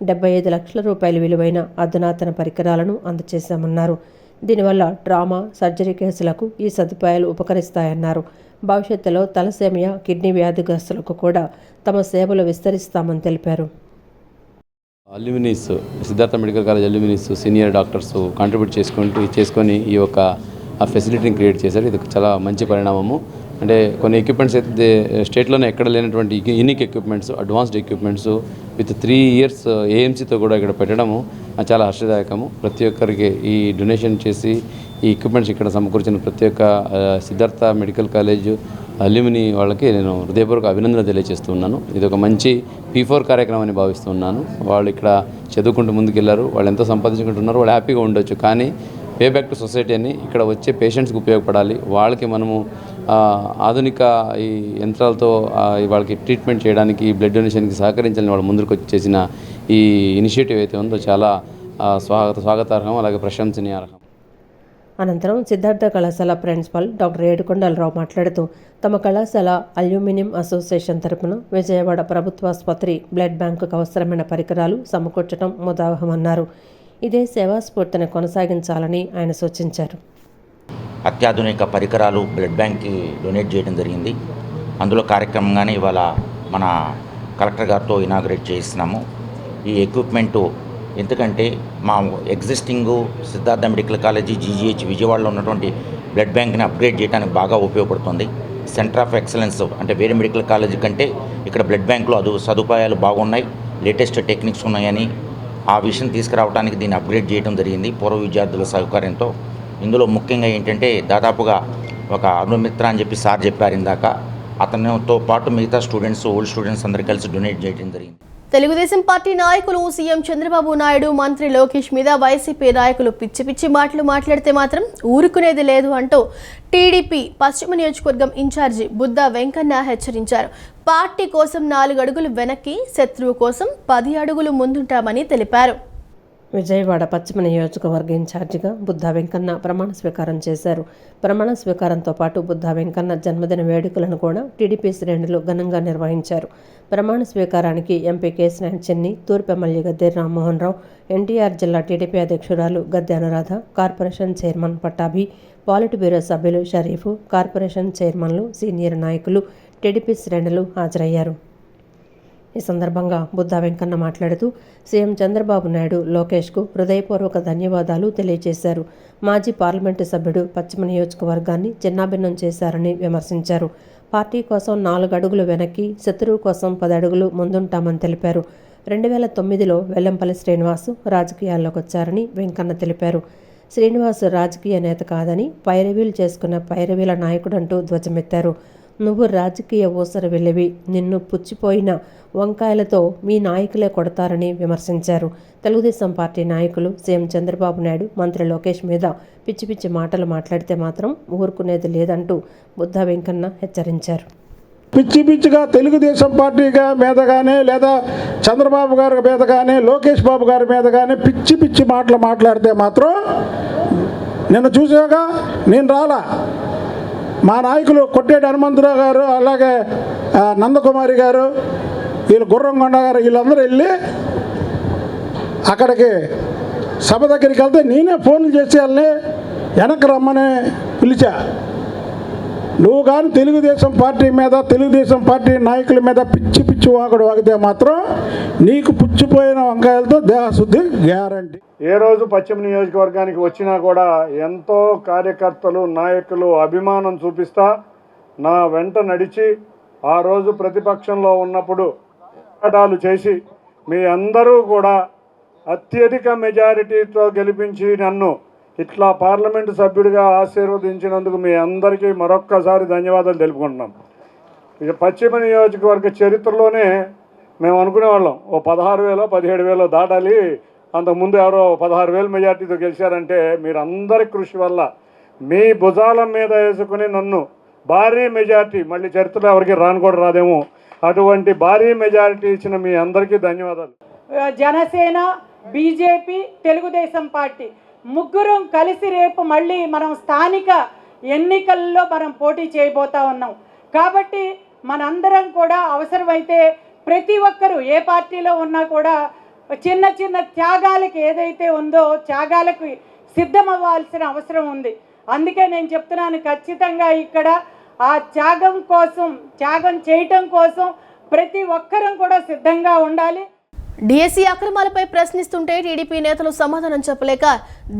75 లక్షల రూపాయల విలువైన అధునాతన పరికరాలను అందజేశామన్నారు. దీనివల్ల ట్రామా, సర్జరీ కేసులకు ఈ సదుపాయాలు ఉపకరిస్తాయన్నారు. భవిష్యత్తులో తలసేమియా, కిడ్నీ వ్యాధిగ్రస్తులకు కూడా తమ సేవలు విస్తరిస్తామని తెలిపారు. Alumnis Siddhartha medical college alumnis senior doctors contribute చేసుకొని ఈ యొక్క ఫెసిలిటీని క్రియేట్ చేశారు. ఇది చాలా మంచి పరిణామము. అంటే కొన్ని ఎక్విప్మెంట్స్ అయితే స్టేట్లోనే ఎక్కడ లేనటువంటి unique equipments, advanced equipments with 3 years ఏఎంసీతో కూడా ఇక్కడ పెట్టడము చాలా హర్షదాయకము. ప్రతి ఒక్కరికి ఈ డొనేషన్ చేసి ఈ ఎక్విప్మెంట్స్ ఇక్కడ సమకూర్చిన ప్రతి ఒక్క సిద్ధార్థ మెడికల్ కాలేజ్ అల్యూమిని వాళ్ళకి నేను హృదయపూర్వక అభినందన తెలియజేస్తున్నాను. ఇది ఒక మంచి P4 కార్యక్రమం అని భావిస్తున్నాను. వాళ్ళు ఇక్కడ చదువుకుంటూ ముందుకెళ్లారు, వాళ్ళు ఎంతో సంపాదించుకుంటున్నారు, వాళ్ళు హ్యాపీగా ఉండొచ్చు. కానీ పే బ్యాక్ టు సొసైటీ అని ఇక్కడ వచ్చే పేషెంట్స్కి ఉపయోగపడాలి. వాళ్ళకి మనము ఆధునిక ఈ యంత్రాలతో వాళ్ళకి ట్రీట్మెంట్ చేయడానికి, బ్లడ్ డొనేషన్కి సహకరించాలని వాళ్ళు ముందుకు వచ్చి చేసిన ఈ ఇనిషియేటివ్ అయితే ఉందో చాలా స్వాగతార్హం, అలాగే ప్రశంసనీయార్హం. అనంతరం సిద్ధార్థ కళాశాల ప్రిన్సిపల్ డాక్టర్ ఏడుకొండలరావు మాట్లాడుతూ తమ కళాశాల అల్యూమినియం అసోసియేషన్ తరపున విజయవాడ ప్రభుత్వ ఆసుపత్రి బ్లడ్ బ్యాంకుకు అవసరమైన పరికరాలు సమకూర్చడం ముదావహమన్నారు. ఇదే సేవా స్ఫూర్తిని కొనసాగించాలని ఆయన సూచించారు. అత్యాధునిక పరికరాలు బ్లడ్ బ్యాంక్కి డొనేట్ చేయడం జరిగింది. అందులో కార్యక్రమంగానే ఇవాళ మన కలెక్టర్ గారితో ఇనాగ్రేట్ చేయిస్తున్నాము. ఈ ఎక్విప్మెంటు ఎందుకంటే మా existing Siddhartha medical college GGH విజయవాడలో ఉన్నటువంటి బ్లడ్ బ్యాంక్ని అప్గ్రేడ్ చేయడానికి బాగా ఉపయోగపడుతుంది. సెంటర్ ఆఫ్ ఎక్సలెన్స్ అంటే వేరే మెడికల్ కాలేజీ కంటే ఇక్కడ బ్లడ్ బ్యాంక్లో సదుపాయాలు బాగున్నాయి, లేటెస్ట్ టెక్నిక్స్ ఉన్నాయని ఆ విషయం తీసుకురావడానికి దీన్ని అప్గ్రేడ్ చేయడం జరిగింది పూర్వ విద్యార్థుల సహకారంతో. ఇందులో ముఖ్యంగా ఏంటంటే దాదాపుగా ఒక అరుణమిత్ర అని చెప్పి సార్ చెప్పారు ఇందాక, అతనితో పాటు మిగతా స్టూడెంట్స్ ఓల్డ్ స్టూడెంట్స్ అందరూ కలిసి డొనేట్ చేయడం జరిగింది. తెలుగుదేశం పార్టీ నాయకులు సీఎం చంద్రబాబు నాయుడు, మంత్రి లోకేష్ మీద వైసీపీ నాయకులు పిచ్చి పిచ్చి మాటలు మాట్లాడితే మాత్రం ఊరుకునేది లేదు అంటూ టీడీపీ పశ్చిమ నియోజకవర్గం ఇన్ఛార్జి బుద్ధా వెంకన్న హెచ్చరించారు. పార్టీ కోసం 4 అడుగులు వెనక్కి, శత్రువు కోసం 10 అడుగులు ముందుంటామని తెలిపారు. విజయవాడ పశ్చిమ నియోజకవర్గ ఇన్ఛార్జిగా బుద్ధా వెంకన్న ప్రమాణ స్వీకారం చేశారు. ప్రమాణ స్వీకారంతో పాటు బుద్ధా వెంకన్న జన్మదిన వేడుకలను కూడా టీడీపీ శ్రేణులు ఘనంగా నిర్వహించారు. ప్రమాణ స్వీకారానికి ఎంపీ కేశినేని చిన్ని, తూర్పు ఎమ్మెల్యే గద్దె రామ్మోహన్ రావు, ఎన్టీఆర్ జిల్లా టీడీపీ అధ్యక్షురాలు Gadde Anuradha, corporation chairman Pattabhi, polit bureau సభ్యులు షరీఫ్, కార్పొరేషన్ చైర్మన్లు, సీనియర్ నాయకులు, టీడీపీ శ్రేణులు హాజరయ్యారు. ఈ సందర్భంగా బుద్ధా వెంకన్న మాట్లాడుతూ సీఎం చంద్రబాబు నాయుడు, లోకేష్కు హృదయపూర్వక ధన్యవాదాలు తెలియజేశారు. మాజీ పార్లమెంటు సభ్యుడు పశ్చిమ నియోజకవర్గాన్ని చిన్నాభిన్నం చేశారని విమర్శించారు. పార్టీ కోసం 4 అడుగులు వెనక్కి, శత్రువు కోసం 10 అడుగులు ముందుంటామని తెలిపారు. 2009లో వెల్లంపల్లి శ్రీనివాసు రాజకీయాల్లోకి వచ్చారని వెంకన్న తెలిపారు. శ్రీనివాసు రాజకీయ నేత కాదని, పైరవీలు చేసుకున్న పైరవీల నాయకుడంటూ ధ్వజమెత్తారు. నువ్వు రాజకీయ ఊసర వెళ్ళివి, నిన్ను పుచ్చిపోయిన వంకాయలతో మీ నాయకులే కొడతారని విమర్శించారు. తెలుగుదేశం పార్టీ నాయకులు సీఎం చంద్రబాబు నాయుడు, మంత్రి లోకేష్ మీద పిచ్చి పిచ్చి మాటలు మాట్లాడితే మాత్రం ఊరుకునేది లేదంటూ బుద్ధా వెంకన్న హెచ్చరించారు. పిచ్చి పిచ్చిగా తెలుగుదేశం పార్టీగా మీద కానీ, లేదా చంద్రబాబు గారి మీద కానీ, లోకేష్ బాబు గారి మీద కానీ పిచ్చి పిచ్చి మాటలు మాట్లాడితే మాత్రం నిన్ను చూసాగా నేను రాలా. మా నాయకులు కొట్టేటి హనుమంతరావు గారు, అలాగే నందకుమారి గారు, వీళ్ళు గుర్రంకొండ గారు, వీళ్ళందరూ వెళ్ళి అక్కడికి సభ దగ్గరికి వెళ్తే నేనే ఫోన్లు చేసి వాళ్ళని వెనక్కి రమ్మని పిలిచా. నువ్వు కానీ తెలుగుదేశం పార్టీ మీద, తెలుగుదేశం పార్టీ నాయకుల మీద పిచ్చి పిచ్చి వాగుడు వాగితే మాత్రం నీకు పుచ్చిపోయిన వంకాయలతో దేహశుద్ధి గ్యారంటీ. ఏ రోజు పశ్చిమ నియోజకవర్గానికి వచ్చినా కూడా ఎంతో కార్యకర్తలు, నాయకులు అభిమానం చూపిస్తా నా వెంట నడిచి ఆ రోజు ప్రతిపక్షంలో ఉన్నప్పుడు పోరాటాలు చేసి మీ అందరూ కూడా అత్యధిక మెజారిటీతో గెలిపించి నన్ను ఇట్లా పార్లమెంటు సభ్యుడిగా ఆశీర్వదించినందుకు మీ అందరికీ మరొక్కసారి ధన్యవాదాలు తెలుపుకుంటున్నాం. ఇక పశ్చిమ నియోజకవర్గ చరిత్రలోనే మేము అనుకునేవాళ్ళం ఓ 16,000 17,000 దాటాలి, అంతకుముందు ఎవరో 16,000 మెజార్టీతో గెలిచారంటే మీరందరి కృషి వల్ల మీ భుజాల మీద వేసుకుని నన్ను భారీ మెజార్టీ, మళ్ళీ చరిత్రలో ఎవరికి రాను కూడా రాదేమో, అటువంటి భారీ మెజారిటీ ఇచ్చిన మీ అందరికీ ధన్యవాదాలు. జనసేన, బీజేపీ, తెలుగుదేశం పార్టీ ముగ్గురం కలిసి రేపు మళ్ళీ మనం స్థానిక ఎన్నికల్లో మనం పోటీ చేయబోతా ఉన్నాం. కాబట్టి మనందరం కూడా అవసరమైతే ప్రతి ఒక్కరూ ఏ పార్టీలో ఉన్నా కూడా చిన్న చిన్న త్యాగాలకి ఏదైతే ఉందో త్యాగాలకు సిద్ధమవ్వాల్సిన అవసరం ఉంది. అందుకే నేను చెప్తున్నాను, ఖచ్చితంగా ఇక్కడ ఆ త్యాగం చేయటం కోసం ప్రతి ఒక్కరం కూడా సిద్ధంగా ఉండాలి. డిఎస్సీ అక్రమాలపై ప్రశ్నిస్తుంటే టీడీపీ నేతలు సమాధానం చెప్పలేక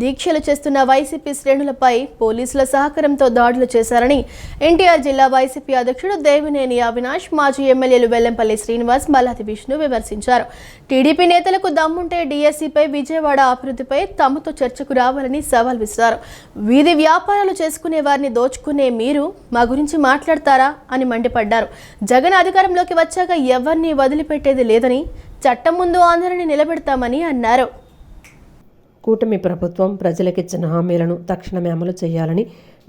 దీక్షలు చేస్తున్న వైసీపీ శ్రేణులపై పోలీసుల సహకారంతో దాడులు చేశారని ఎన్టీఆర్ జిల్లా వైసీపీ అధ్యక్షుడు దేవినేని అవినాష్, మాజీ ఎమ్మెల్యేలు వెల్లంపల్లి శ్రీనివాస్, మల్లాది విష్ణు విమర్శించారు. టీడీపీ నేతలకు దమ్ముంటే డిఎస్సీపై, విజయవాడ అభివృద్ధిపై తమతో చర్చకు రావాలని సవాల్ విసిరారు. వీధి వ్యాపారాలు చేసుకునే వారిని దోచుకునే మీరు మా గురించి మాట్లాడతారా అని మండిపడ్డారు. జగన్ అధికారంలోకి వచ్చాక ఎవరిని వదిలిపెట్టేది లేదని, చట్టం ముందు అందరినీ నిలబెడతామని అన్నారు. కూటమి ప్రభుత్వం ప్రజలకిచ్చిన హామీలను తక్షణమే అమలు చేయాలని,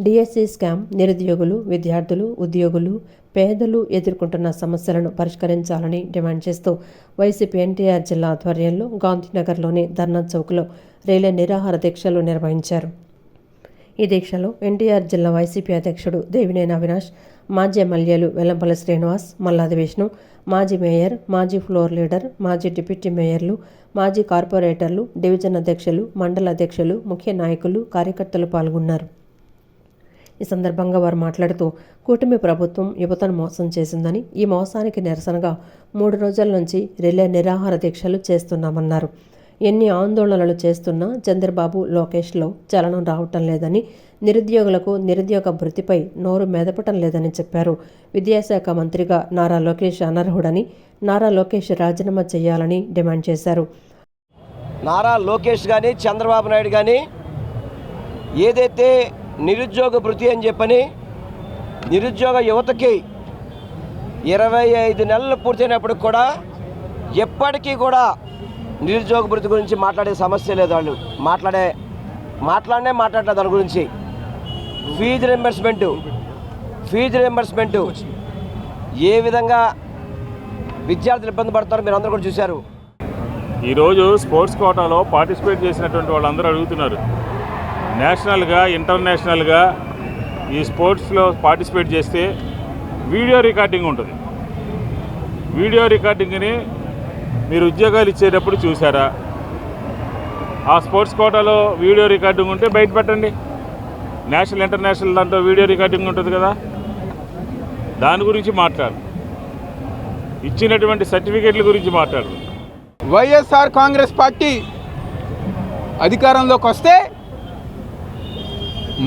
డిఎస్సీ స్కామ్, నిరుద్యోగులు, విద్యార్థులు, ఉద్యోగులు, పేదలు ఎదుర్కొంటున్న సమస్యలను పరిష్కరించాలని డిమాండ్ చేస్తూ వైసీపీ ఎన్టీఆర్ జిల్లా ఆధ్వర్యంలో గాంధీనగర్లోని ధర్నా చౌక్లో రిలే నిరాహార దీక్షలు నిర్వహించారు. ఈ దీక్షలో ఎన్టీఆర్ జిల్లా వైసీపీ అధ్యక్షుడు దేవినేని అవినాష్, మాజీ ఎమ్మెల్యేలు వెల్లంపల్లి శ్రీనివాస్, మల్లాది విష్ణు, మాజీ మేయర్, మాజీ ఫ్లోర్ లీడర్, మాజీ డిప్యూటీ మేయర్లు, మాజీ కార్పొరేటర్లు, డివిజన్ అధ్యక్షులు, మండల అధ్యక్షులు, ముఖ్య నాయకులు, కార్యకర్తలు పాల్గొన్నారు. ఈ సందర్భంగా వారు మాట్లాడుతూ కూటమి ప్రభుత్వం యువతను మోసం చేసిందని, ఈ మోసానికి నిరసనగా 3 రోజుల నుంచి రిలే నిరాహార దీక్షలు చేస్తున్నామన్నారు. ఎన్ని ఆందోళనలు చేస్తున్నా చంద్రబాబు, లోకేష్లో చలనం రావటం లేదని, నిరుద్యోగులకు నిరుద్యోగ భృతిపై నోరు మెదపటం లేదని చెప్పారు. విద్యాశాఖ మంత్రిగా నారా లోకేష్ అనర్హుడని, నారా లోకేష్ రాజీనామా చేయాలని డిమాండ్ చేశారు. నారా లోకేష్ కానీ చంద్రబాబు నాయుడు కానీ ఏదైతే నిరుద్యోగ భృతి అని చెప్పని నిరుద్యోగ యువతకి 25 నెలలు పూర్తయినప్పటికి కూడా ఎప్పటికీ కూడా నిరుద్యోగ భృతి గురించి మాట్లాడే సమస్య లేదు. వాళ్ళు మాట్లాడలేదు దాని గురించి. ఫీజు రింబర్స్మెంటు ఏ విధంగా విద్యార్థులు ఇబ్బంది పడతారో మీరు అందరూ కూడా చూశారు. ఈరోజు స్పోర్ట్స్ కోటాలో పార్టిసిపేట్ చేసినటువంటి వాళ్ళందరూ అడుగుతున్నారు, నేషనల్గా ఇంటర్నేషనల్గా ఈ స్పోర్ట్స్లో పార్టిసిపేట్ చేస్తే వీడియో రికార్డింగ్ ఉంటుంది. వీడియో రికార్డింగ్ని మీరు ఉద్యోగాలు ఇచ్చేటప్పుడు చూసారా? ఆ స్పోర్ట్స్ కోటాలో వీడియో రికార్డింగ్ ఉంటే బయట పెట్టండి. నేషనల్ ఇంటర్నేషనల్ దాంట్లో వీడియో రికార్డింగ్ ఉంటుంది కదా, దాని గురించి మాట్లాడు. ఇచ్చినటువంటి సర్టిఫికెట్ల గురించి మాట్లాడు. వైఎస్ఆర్ కాంగ్రెస్ పార్టీ అధికారంలోకి వస్తే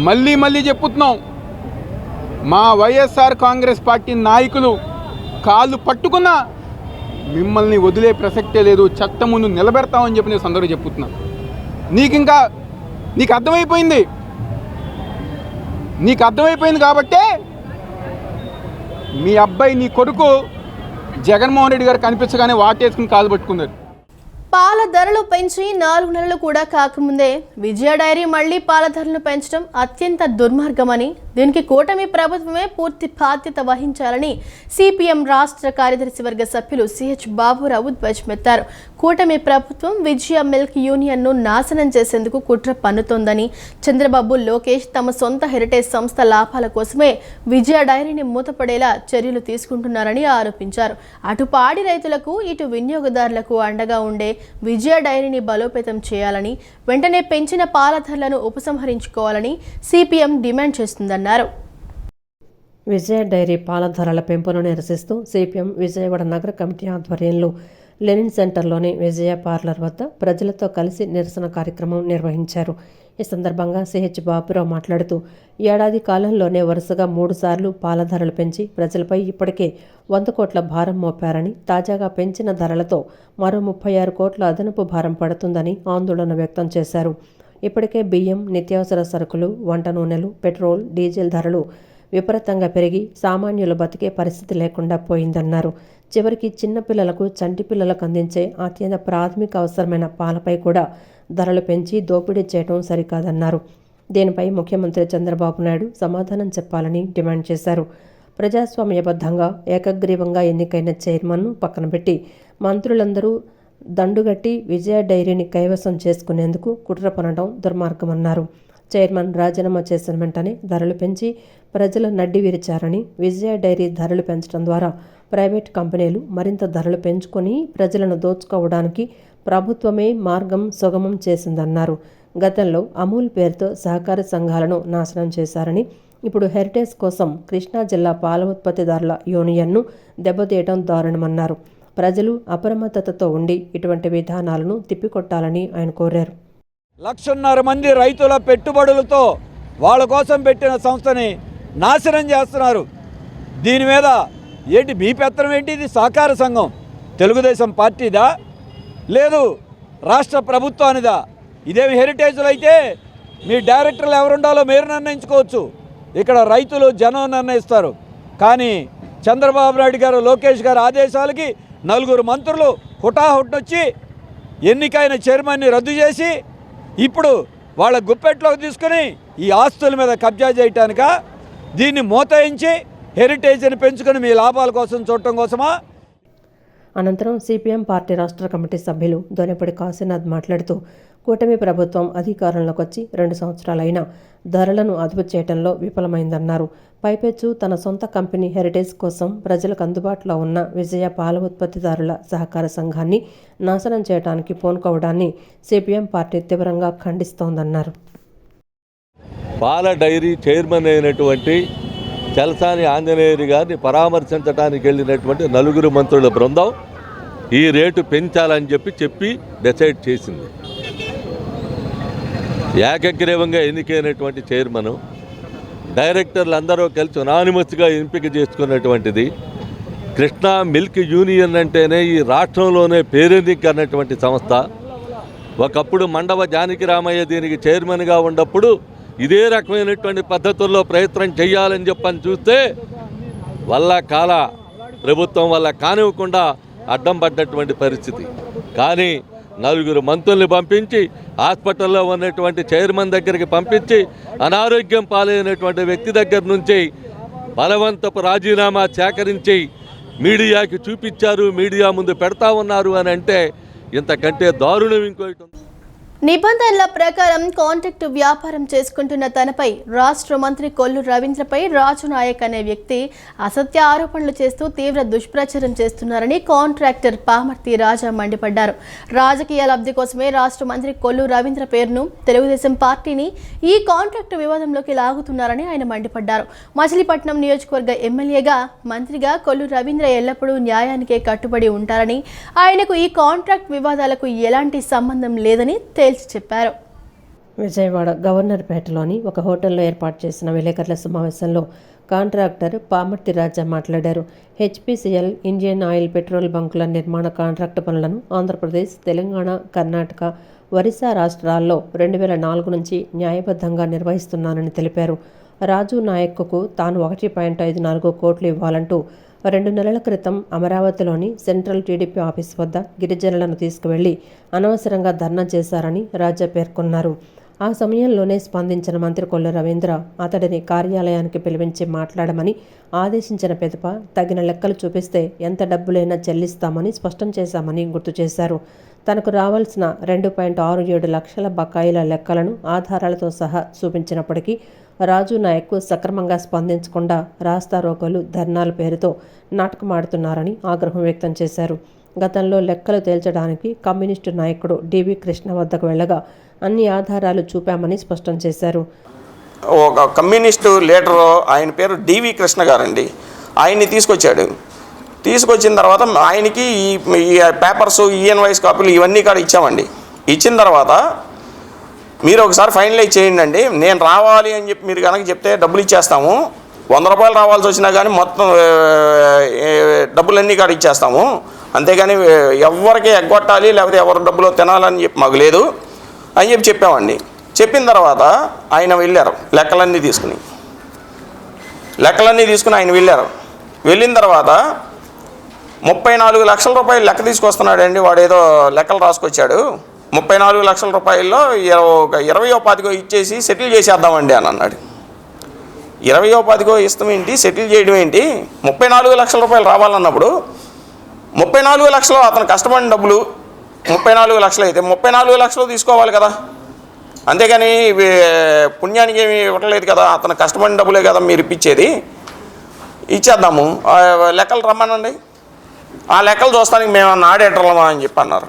మళ్ళీ చెప్పుతున్నాం, మా వైఎస్ఆర్ కాంగ్రెస్ పార్టీ నాయకులు కాళ్ళు పట్టుకున్నా మిమ్మల్ని వదిలే ప్రసక్తే లేదు, చట్టం ముందు నిలబెడతామని చెప్పి నేను సందర్భంగా చెప్పుతున్నాం. నీకు అర్థమైపోయింది కాబట్టే మీ అబ్బాయి, నీ కొడుకు జగన్మోహన్ రెడ్డి గారు కనిపించగానే వాటేసుకుని కాలు పట్టుకున్నారు. పాల ధరలు పెంచి 4 నెలలు కూడా కాకముందే విజయ డైరీ మళ్లీ పాల ధరలను పెంచడం అత్యంత దుర్మార్గమని, దీనికి కూటమి ప్రభుత్వమే పూర్తి బాధ్యత వహించాలని సిపిఎం రాష్ట్ర కార్యదర్శి వర్గ సభ్యులు సిహెచ్ బాబురావు ధ్వజమెత్తారు. కూటమి ప్రభుత్వం విజయ మిల్క్ యూనియన్ను నాశనం చేసేందుకు కుట్ర పన్నుతోందని, చంద్రబాబు, లోకేష్ తమ సొంత హెరిటేజ్ సంస్థ లాభాల కోసమే విజయ డైరీని మూతపడేలా చర్యలు తీసుకుంటున్నారని ఆరోపించారు. అటు పాడి రైతులకు, ఇటు వినియోగదారులకు అండగా ఉండే విజయ డైరీని బలోపేతం చేయాలని, వెంటనే పెంచిన పాల ధరలను ఉపసంహరించుకోవాలని సిపిఎం డిమాండ్ చేస్తుందన్నారు. విజయ డైరీ పాల ధరల పెంపును నిరసిస్తూ సిపిఎం విజయవాడ నగర కమిటీ ఆధ్వర్యంలో లెనిన్ సెంటర్లోని విజయ పార్లర్ వద్ద ప్రజలతో కలిసి నిరసన కార్యక్రమం నిర్వహించారు. ఈ సందర్భంగా సిహెచ్ బాబురావు మాట్లాడుతూ, ఏడాది కాలంలోనే వరుసగా 3 సార్లు పాల ధరలు పెంచి ప్రజలపై ఇప్పటికే 100 కోట్ల భారం మోపారని, తాజాగా పెంచిన ధరలతో మరో 36 కోట్ల అదనపు భారం పడుతుందని ఆందోళన వ్యక్తం చేశారు. ఇప్పటికే బియ్యం, నిత్యావసర సరుకులు, వంట నూనెలు, పెట్రోల్, డీజిల్ ధరలు విపరీతంగా పెరిగి సామాన్యులు బతికే పరిస్థితి లేకుండా పోయిందన్నారు. చివరికి చిన్నపిల్లలకు, చంటి పిల్లలకు అందించే అత్యంత ప్రాథమిక అవసరమైన పాలపై కూడా ధరలు పెంచి దోపిడీ చేయడం సరికాదన్నారు. దీనిపై ముఖ్యమంత్రి చంద్రబాబు నాయుడు సమాధానం చెప్పాలని డిమాండ్ చేశారు. ప్రజాస్వామ్యబద్ధంగా ఏకగ్రీవంగా ఎన్నికైన చైర్మన్ను పక్కన పెట్టి మంత్రులందరూ దండుగట్టి విజయ డైరీని కైవసం చేసుకునేందుకు కుట్ర పనడం దుర్మార్గమన్నారు. చైర్మన్ రాజీనామా చేసిన వెంటనే ధరలు పెంచి ప్రజల నడ్డి విరిచారని, విజయ డైరీ ధరలు పెంచడం ద్వారా ప్రైవేట్ కంపెనీలు మరింత ధరలు పెంచుకొని ప్రజలను దోచుకోవడానికి ప్రభుత్వమే మార్గం సుగమం చేసిందన్నారు. గతంలో అమూల్ పేరుతో సహకార సంఘాలను నాశనం చేశారని, ఇప్పుడు హెరిటేజ్ కోసం కృష్ణా జిల్లా పాల ఉత్పత్తిదారుల యూనియన్ను దెబ్బతీయడం దారుణమన్నారు. ప్రజలు అప్రమత్తతతో ఉండి ఇటువంటి విధానాలను తిప్పికొట్టాలని ఆయన కోరారు. 1,50,000 మంది రైతుల పెట్టుబడులతో వాళ్ళ కోసం పెట్టిన సంస్థని నాశనం చేస్తున్నారు. దీని మీద ఏంటి మీ పెత్తనం ఏంటి? ఇది సహకార సంఘం తెలుగుదేశం పార్టీదా, లేదు రాష్ట్ర ప్రభుత్వానిదా? ఇదేమి హెరిటేజ్లు అయితే మీ డైరెక్టర్లు ఎవరుండాలో మీరు నిర్ణయించుకోవచ్చు. ఇక్కడ రైతులు, జనం నిర్ణయిస్తారు. కానీ చంద్రబాబు నాయుడు గారు, లోకేష్ గారు ఆదేశాలకి 4 మంత్రులు హుటాహుటినొచ్చి ఎన్నికైన చైర్మన్ని రద్దు చేసి ఇప్పుడు వాళ్ళ గుప్పెట్లోకి తీసుకుని ఈ ఆస్తుల మీద కబ్జా చేయటానిక, దీన్ని మోతాయించి హెరిటేజ్ని పెంచుకొని మీ లాభాల కోసం చూడటం కోసమా? అనంతరం సిపిఎం పార్టీ రాష్ట్ర కమిటీ సభ్యులు దొనెపడి కాశీనాథ్ మాట్లాడుతూ, కూటమి ప్రభుత్వం అధికారంలోకి వచ్చి 2 సంవత్సరాలైనా ధరలను అదుపు చేయడంలో విఫలమైందన్నారు. పైపెచ్చు తన సొంత కంపెనీ హెరిటేజ్ కోసం ప్రజలకు అందుబాటులో ఉన్న విజయ పాల ఉత్పత్తిదారుల సహకార సంఘాన్ని నాశనం చేయడానికి పూనుకోవడాన్ని సిపిఎం పార్టీ తీవ్రంగా ఖండిస్తోందన్నారు. పాల డైరీ చైర్మన్ అయినటువంటి చలసాని ఆంజనేయులు గారిని పరామర్శించడానికి వెళ్ళినటువంటి 4 మంత్రుల బృందం ఈ రేటు పెంచాలని చెప్పి డిసైడ్ చేసింది. ఏకగ్రీవంగా ఎన్నికైనటువంటి చైర్మను, డైరెక్టర్లు అందరూ కలిసి అనానిమస్గా ఎంపిక చేసుకున్నటువంటిది. కృష్ణా మిల్క్ యూనియన్ అంటేనే ఈ రాష్ట్రంలోనే పేరెన్నికన్నటువంటి సంస్థ. ఒకప్పుడు మండవ జానకిరామయ్య దీనికి చైర్మన్గా ఉన్నప్పుడు ఇదే రకమైనటువంటి పద్ధతుల్లో ప్రయత్నం చేయాలని చెప్పని చూస్తే ప్రభుత్వం వల్ల కానివ్వకుండా అడ్డం పడ్డటువంటి పరిస్థితి. కానీ 4 మంత్రుల్ని పంపించి హాస్పిటల్లో ఉన్నటువంటి చైర్మన్ దగ్గరికి పంపించి అనారోగ్యం పాలైనటువంటి వ్యక్తి దగ్గర నుంచి బలవంతపు రాజీనామా సేకరించి మీడియాకి చూపించారు, మీడియా ముందు పెడతా ఉన్నారు అని అంటే ఇంతకంటే దారుణం ఇంకోటి. నిబంధనల ప్రకారం కాంట్రాక్టు వ్యాపారం చేసుకుంటున్న తనపై రాష్ట్ర మంత్రి కొల్లు రవీంద్రపై రాజు నాయక్ అనే వ్యక్తి అసత్య ఆరోపణలు చేస్తూ తీవ్ర దుష్ప్రచారం చేస్తున్నారని కాంట్రాక్టర్ పామర్తి రాజా మండిపడ్డారు. రాజకీయ లబ్ధి కోసమే రాష్ట్ర మంత్రి కొల్లు రవీంద్ర పేరును తెలుగుదేశం పార్టీని ఈ కాంట్రాక్టు వివాదంలోకి లాగుతున్నారని ఆయన మండిపడ్డారు. మచిలీపట్నం నియోజకవర్గ ఎమ్మెల్యేగా, మంత్రిగా కొల్లు రవీంద్ర ఎల్లప్పుడూ న్యాయానికే కట్టుబడి ఉంటారని, ఆయనకు ఈ కాంట్రాక్ట్ వివాదాలకు ఎలాంటి సంబంధం లేదని చెప్పారు. విజయవాడ గవర్నర్పేటలోని ఒక హోటల్లో ఏర్పాటు చేసిన విలేకరుల సమావేశంలో కాంట్రాక్టర్ పామర్తి రాజా మాట్లాడారు. హెచ్పిసిఎల్, ఇండియన్ ఆయిల్ పెట్రోల్ బంకుల నిర్మాణ కాంట్రాక్టు పనులను ఆంధ్రప్రదేశ్, తెలంగాణ, కర్ణాటక, ఒరిస్సా రాష్ట్రాల్లో 2004 నుంచి న్యాయబద్ధంగా నిర్వహిస్తున్నానని తెలిపారు. రాజు నాయక్కు తాను 1.54 కోట్లు ఇవ్వాలంటూ 2 నెలల క్రితం అమరావతిలోని సెంట్రల్ టీడీపీ ఆఫీస్ వద్ద గిరిజనులను తీసుకువెళ్లి అనవసరంగా ధర్నా చేశారని రాజా పేర్కొన్నారు. ఆ సమయంలోనే స్పందించిన మంత్రి కొల్లు రవీంద్ర అతడిని కార్యాలయానికి పిలిపించి మాట్లాడమని ఆదేశించిన పిదప తగిన లెక్కలు చూపిస్తే ఎంత డబ్బులైనా చెల్లిస్తామని స్పష్టం చేశామని గుర్తు చేశారు. తనకు రావాల్సిన 2.67 లక్షల బకాయిల లెక్కలను ఆధారాలతో సహా చూపించినప్పటికీ రాజు నాయక్ సక్రమంగా స్పందించకుండా రాస్తారోకోలు, ధర్నాల పేరుతో నాటకమాడుతున్నారని ఆగ్రహం వ్యక్తం చేశారు. గతంలో లెక్కలు తేల్చడానికి కమ్యూనిస్టు నాయకుడు డివి కృష్ణ వద్దకు వెళ్ళగా అన్ని ఆధారాలు చూపామని స్పష్టం చేశారు. ఒక కమ్యూనిస్టు లీడరు, ఆయన పేరు డివి కృష్ణ గారండి, ఆయన్ని తీసుకొచ్చిన తర్వాత ఆయనకి ఈ పేపర్స్, ఈఎన్వైస్ కాపీలు ఇవన్నీ కూడా ఇచ్చామండి. ఇచ్చిన తర్వాత మీరు ఒకసారి ఫైనలైజ్ చేయండి అండి, నేను రావాలి అని చెప్పి మీరు కనుక చెప్తే డబ్బులు ఇచ్చేస్తాము, 100 రూపాయలు రావాల్సి వచ్చినా కానీ మొత్తం డబ్బులన్నీ కాడ ఇచ్చేస్తాము, అంతేగాని ఎవరికి ఎగ్గొట్టాలి లేకపోతే ఎవరు డబ్బులు తినాలని చెప్పి మాకు లేదు అని చెప్పామండి. చెప్పిన తర్వాత ఆయన వెళ్ళారు, లెక్కలన్నీ తీసుకుని ఆయన వెళ్ళారు. వెళ్ళిన తర్వాత 34 లక్షల రూపాయలు లెక్క తీసుకొస్తున్నాడండి. వాడు ఏదో లెక్కలు రాసుకొచ్చాడు. 34 లక్షల రూపాయల్లో 20-25 ఇచ్చేసి సెటిల్ చేసేద్దామండి అని అన్నాడు. 20-25 ఇస్తాం ఏంటి, సెటిల్ చేయడం ఏంటి? 34 లక్షల రూపాయలు రావాలన్నప్పుడు 34 లక్షలు అతను కష్టపడిన డబ్బులు 34 లక్షలు అయితే 34 లక్షలు తీసుకోవాలి కదా, అంతేగాని పుణ్యానికి ఏమి ఇవ్వట్లేదు కదా, అతను కష్టపడిన డబ్బులే కదా మీరు ఇప్పించేది, ఇచ్చేద్దాము, లెక్కలు రమ్మనండి, ఆ లెక్కలు చూస్తానికి మేము ఆడిటర్లమా అని చెప్పి అన్నారు.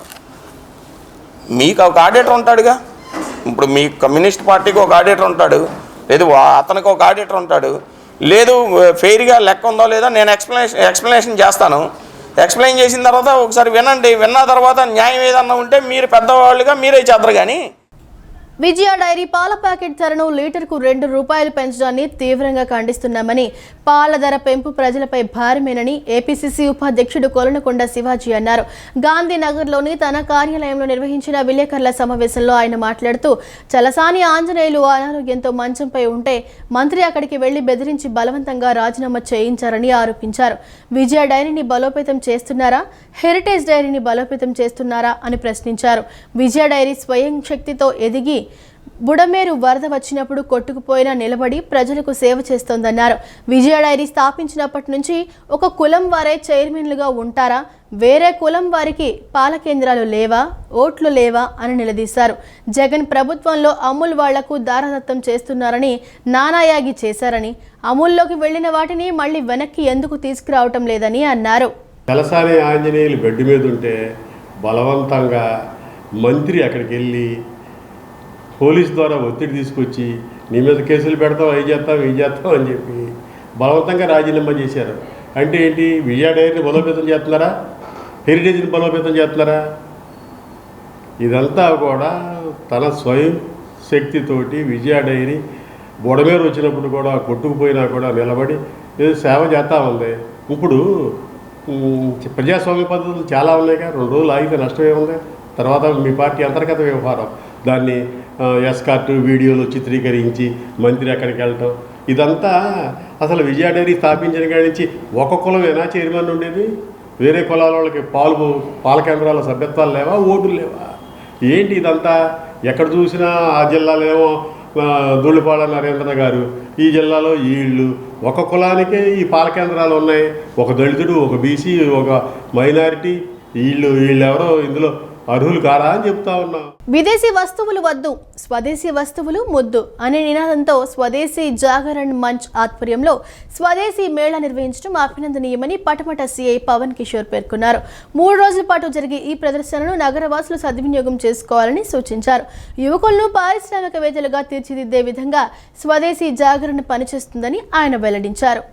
మీకు ఒక ఆడిటర్ ఉంటాడుగా, ఇప్పుడు మీ కమ్యూనిస్ట్ పార్టీకి ఒక ఆడిటర్ ఉంటాడు, లేదు అతనికి ఒక ఆడిటర్ ఉంటాడు, లేదు ఫెయిర్గా లెక్క ఉందో లేదా నేను ఎక్స్ప్లెనేషన్ చేస్తాను, ఎక్స్ప్లెయిన్ చేసిన తర్వాత ఒకసారి వినండి, విన్న తర్వాత న్యాయం ఏదన్నా ఉంటే మీరు పెద్దవాళ్ళుగా మీరే చేద్దరు. కానీ విజయ డైరీ పాల ప్యాకెట్ ధరను లీటర్కు ₹2 పెంచడాన్ని తీవ్రంగా ఖండిస్తున్నామని, పాల ధర పెంపు ప్రజలపై భారమేనని ఏపీసీసీ ఉపాధ్యక్షుడు కొలనకొండ శివాజీ అన్నారు. గాంధీనగర్లోని తన కార్యాలయంలో నిర్వహించిన విలేకరుల సమావేశంలో ఆయన మాట్లాడుతూ, చలసాని ఆంజనేయులు అనారోగ్యంతో మంచంపై ఉంటే మంత్రి అక్కడికి వెళ్లి బెదిరించి బలవంతంగా రాజీనామా చేయించారని ఆరోపించారు. విజయ డైరీని బలోపేతం చేస్తున్నారా, హెరిటేజ్ డైరీని బలోపేతం చేస్తున్నారా అని ప్రశ్నించారు. విజయ డైరీ స్వయం శక్తితో ఎదిగి బుడమేరు వరద వచ్చినప్పుడు కొట్టుకుపోయినా నిలబడి ప్రజలకు సేవ చేస్తోందన్నారు. విజయ డైరీ స్థాపించినప్పటి నుంచి ఒక కులం వారే చైర్మన్లుగా ఉంటారా, వేరే కులం వారికి పాల కేంద్రాలు లేవా, ఓట్లు లేవా అని నిలదీశారు. జగన్ ప్రభుత్వంలో అమూల్ వాళ్లకు దారదత్తం చేస్తున్నారని నానాయాగి చేశారని, అమూల్లోకి వెళ్లిన వాటిని మళ్లీ వెనక్కి ఎందుకు తీసుకురావటం లేదని అన్నారు. చలసాని ఆంజనేయులు బెడ్ మీద ఉంటే బలవంతంగా మంత్రి అక్కడికి వెళ్ళి పోలీస్ ద్వారా ఒత్తిడి తీసుకొచ్చి నీ మీద కేసులు పెడతాం, అవి చేస్తాం అని చెప్పి బలవంతంగా రాజీనామా చేశారు. అంటే ఏంటి? విజయ డైరీని బలోపేతం చేస్తున్నారా? హెరిటేజ్ని బలోపేతం చేస్తున్నారా? ఇదంతా కూడా తన స్వయం శక్తితోటి విజయ డైరీ బుడమేరు వచ్చినప్పుడు కూడా కొట్టుకుపోయినా కూడా నిలబడి ఏదో సేవ చేస్తూ ఉంది. ఇప్పుడు ప్రజాస్వామ్య పద్ధతులు చాలా ఉన్నాయిగా. 2 రోజులు ఆగితే నష్టమే ఉంది. తర్వాత మీ పార్టీ అంతర్గత వ్యవహారం, దాన్ని ఎస్కార్ట్ వీడియోలు చిత్రీకరించి మంత్రి అక్కడికి వెళ్ళటం, ఇదంతా అసలు విజయ డైరీ స్థాపించిన కాడి నుంచి ఒక కులమేనా చైర్మన్ ఉండేది? వేరే కులాల వాళ్ళకి పాల కేంద్రాల సభ్యత్వాలు లేవా? ఓటులు లేవా? ఏంటి ఇదంతా? ఎక్కడ చూసినా ఆ జిల్లాలో ఏమో ధూళిపాళ నరేంద్ర గారు, ఈ జిల్లాలో వీళ్ళు, ఒక కులానికే ఈ పాల కేంద్రాలు ఉన్నాయి. ఒక దళితుడు, ఒక బీసీ, ఒక మైనారిటీ, వీళ్ళెవరో ఇందులో అర్హులు కారా అని చెప్తా ఉన్నా. విదేశీ వస్తువులు వద్దు, స్వదేశీ వస్తువులు ముద్దు అనే నినాదంతో స్వదేశీ జాగరణ్ మంచ్ ఆధ్వర్యంలో స్వదేశీ మేళా నిర్వహించడం అభినందనీయమని పటమట సిఐ పవన్ కిషోర్ పేర్కొన్నారు. 3 రోజుల పాటు జరిగే ఈ ప్రదర్శనను నగరవాసులు సద్వినియోగం చేసుకోవాలని సూచించారు. యువకులను పారిశ్రామికవేత్తలుగా తీర్చిదిద్దే విధంగా స్వదేశీ జాగరణ్ పనిచేస్తుందని ఆయన వెల్లడించారు.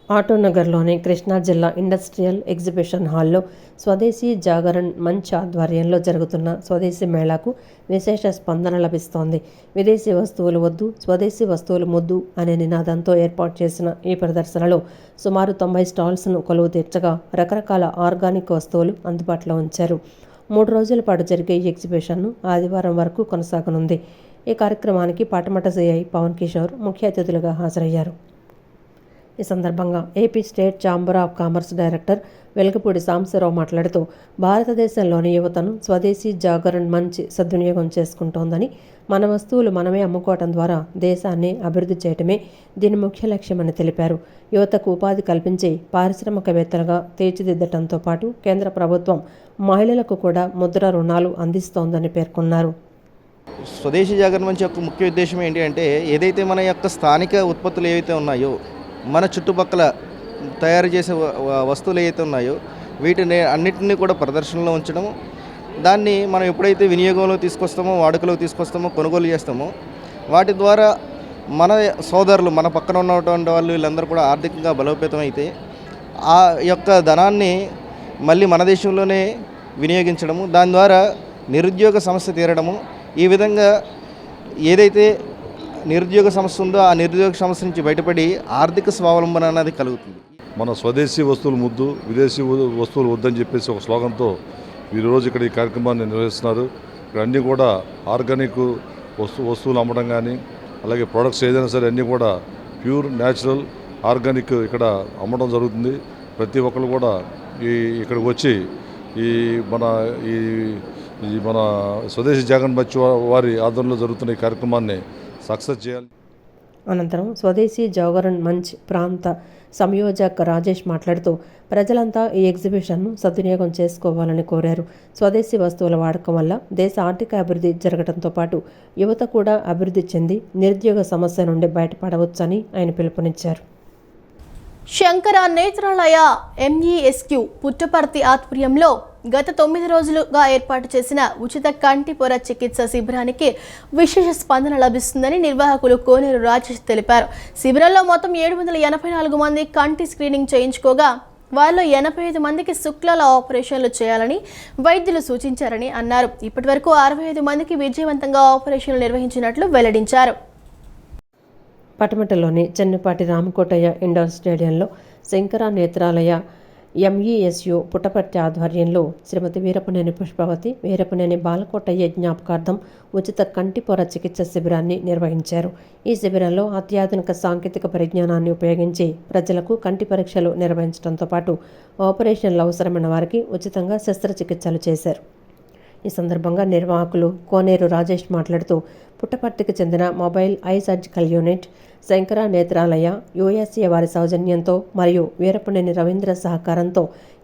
ఆటోనగర్లోని కృష్ణా జిల్లా ఇండస్ట్రియల్ ఎగ్జిబిషన్ హాల్లో స్వదేశీ జాగరణ్ మంచ్ ఆధ్వర్యంలో జరుగుతున్న స్వదేశీ మేళాకు విశేష స్పందన లభిస్తోంది. విదేశీ వస్తువులు వద్దు, స్వదేశీ వస్తువులు ముద్దు అనే నినాదంతో ఏర్పాటు చేసిన ఈ ప్రదర్శనలో సుమారు 90 స్టాల్స్ను కొలువు తీర్చగా రకరకాల ఆర్గానిక్ వస్తువులు అందుబాటులో ఉంచారు. 3 రోజుల పాటు జరిగే ఈ ఎగ్జిబిషన్ను ఆదివారం వరకు కొనసాగనుంది. ఈ కార్యక్రమానికి పటమట సిఐ పవన్ కిషోర్ ముఖ్య అతిథులుగా హాజరయ్యారు. ఈ సందర్భంగా AP state chamber of commerce director Velagapudi Sambasivarao మాట్లాడుతూ భారతదేశంలోని యువతను స్వదేశీ జాగరణ్ మంచ్ సద్వినియోగం చేసుకుంటోందని, మన వస్తువులు మనమే అమ్ముకోవడం ద్వారా దేశాన్ని అభివృద్ధి చేయటమే దీని ముఖ్య లక్ష్యమని తెలిపారు. యువతకు ఉపాధి కల్పించి పారిశ్రామికవేత్తలుగా తీర్చిదిద్దటంతో పాటు కేంద్ర ప్రభుత్వం మహిళలకు కూడా ముద్ర రుణాలు అందిస్తోందని పేర్కొన్నారు. స్వదేశీ జాగరణ్ మంచ్ యొక్క ముఖ్య ఉద్దేశం ఏంటి అంటే, ఏదైతే మన యొక్క స్థానిక ఉత్పత్తులు ఏవైతే ఉన్నాయో, మన చుట్టుపక్కల తయారు చేసే వస్తువులు ఏవైతే ఉన్నాయో వీటిని అన్నింటినీ కూడా ప్రదర్శనలో ఉంచడం, దాన్ని మనం ఎప్పుడైతే వినియోగంలో తీసుకొస్తామో, వాడుకలోకి తీసుకొస్తామో, కొనుగోలు చేస్తామో, వాటి ద్వారా మన సోదరులు, మన పక్కన ఉన్నటువంటి వాళ్ళు వీళ్ళందరూ కూడా ఆర్థికంగా బలోపేతం అయితే ఆ యొక్క ధనాన్ని మళ్ళీ మన దేశంలోనే వినియోగించడము, దాని ద్వారా నిరుద్యోగ సమస్య తీరడము, ఈ విధంగా ఏదైతే నిరుద్యోగ సమస్య ఉందో ఆ నిరుద్యోగ సమస్య నుంచి బయటపడి ఆర్థిక స్వావలంబన అనేది కలుగుతుంది. మన స్వదేశీ వస్తువులు ముద్దు, విదేశీ వస్తువులు వద్దని చెప్పేసి ఒక స్లోగన్తో ఈరోజు ఇక్కడ ఈ కార్యక్రమాన్ని నిర్వహిస్తున్నారు. ఇక్కడ అన్నీ కూడా ఆర్గానిక్ వస్తువులు అమ్మడం కానీ, అలాగే ప్రొడక్ట్స్ ఏదైనా సరే అన్నీ కూడా ప్యూర్ న్యాచురల్ ఆర్గానిక్ ఇక్కడ అమ్మడం జరుగుతుంది. ప్రతి ఒక్కరు కూడా ఇక్కడికి వచ్చి మన స్వదేశీ జాగరణ్ మంచ్ వారి ఆధ్వర్యంలో జరుగుతున్న ఈ కార్యక్రమాన్ని సక్సెస్ చేయాలి. అనంతరం స్వదేశీ జాగరణ్ మంచ్ ప్రాంత సంయోజక్ రాజేష్ మాట్లాడుతూ ప్రజలంతా ఈ ఎగ్జిబిషన్ను సద్వినియోగం చేసుకోవాలని కోరారు. స్వదేశీ వస్తువుల వాడకం వల్ల దేశ ఆర్థిక అభివృద్ధి జరగడంతో పాటు యువత కూడా అభివృద్ధి చెంది నిరుద్యోగ సమస్య నుండి బయటపడవచ్చని ఆయన పిలుపునిచ్చారు. శంకర నేత్రాలయ ఎంఈఎస్క్యూ పుట్టపర్తి ఆధ్వర్యంలో గత 9 రోజులుగా ఏర్పాటు చేసిన ఉచిత కంటి పొర చికిత్స శిబిరానికి విశేష స్పందన లభిస్తుందని నిర్వాహకులు కోనేరు రాజేష్ తెలిపారు. శిబిరంలో మొత్తం 784 మంది కంటి స్క్రీనింగ్ చేయించుకోగా వారిలో 85 మందికి శుక్లాల ఆపరేషన్లు చేయాలని వైద్యులు సూచించారని అన్నారు. ఇప్పటివరకు 65 మందికి విజయవంతంగా ఆపరేషన్లు నిర్వహించినట్లు వెల్లడించారు. పటమటలోని చెన్నపాటి రామకోటయ్య ఇండోర్ స్టేడియంలో శంకర నేత్రాలయ ఎంఈఎస్యు పుట్టపర్తి ఆధ్వర్యంలో శ్రీమతి వీరపనేని పుష్పవతి, వీరపనేని బాలకోటయ్య జ్ఞాపకార్థం ఉచిత కంటి పొర చికిత్స శిబిరాన్ని నిర్వహించారు. ఈ శిబిరంలో అత్యాధునిక సాంకేతిక పరిజ్ఞానాన్ని ఉపయోగించి ప్రజలకు కంటి పరీక్షలు నిర్వహించడంతో పాటు ఆపరేషన్లు అవసరమైన వారికి ఉచితంగా శస్త్రచికిత్సలు చేశారు. ఈ సందర్భంగా నిర్వాహకులు కోనేరు రాజేష్ మాట్లాడుతూ పుట్టపర్తికి చెందిన mobile eye surgical unit, Shankara Netralaya, USA వారి సౌజన్యంతో మరియు వీరపనేని రవీంద్ర సహకారంతో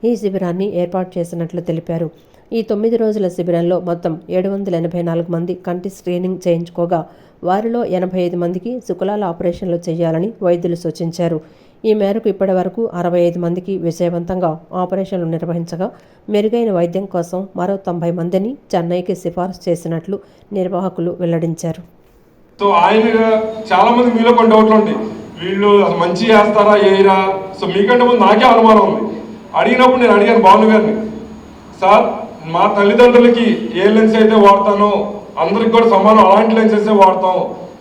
ఈ శిబిరాన్ని ఏర్పాటు చేసినట్లు తెలిపారు. ఈ 9 రోజుల శిబిరంలో మొత్తం 784 మంది కంటి స్క్రీనింగ్ చేయించుకోగా వారిలో 85 మందికి శుక్లాల ఆపరేషన్లు చేయాలని వైద్యులు సూచించారు. ఈ మేరకు ఇప్పటి వరకు 65 మందికి విజయవంతంగా ఆపరేషన్లు నిర్వహించగా మెరుగైన వైద్యం కోసం మరో 90 మందిని చెన్నైకి సిఫారసు చేసినట్లు నిర్వాహకులు వెల్లడించారు. సో ఆయన చాలా మంది మీలో కొన్ని డౌట్లు ఉంటాయి, వీళ్ళు అసలు మంచి చేస్తారా ఏరా. సో మీకంటే ముందు నాకే అనుమానం ఉంది. అడిగినప్పుడు నేను అడిగాను భాను గారిని, సార్ మా తల్లిదండ్రులకి ఏ లెన్స్ అయితే వాడతానో అందరికి కూడా సమానం అలాంటి లెన్సెస్ వాడతాం.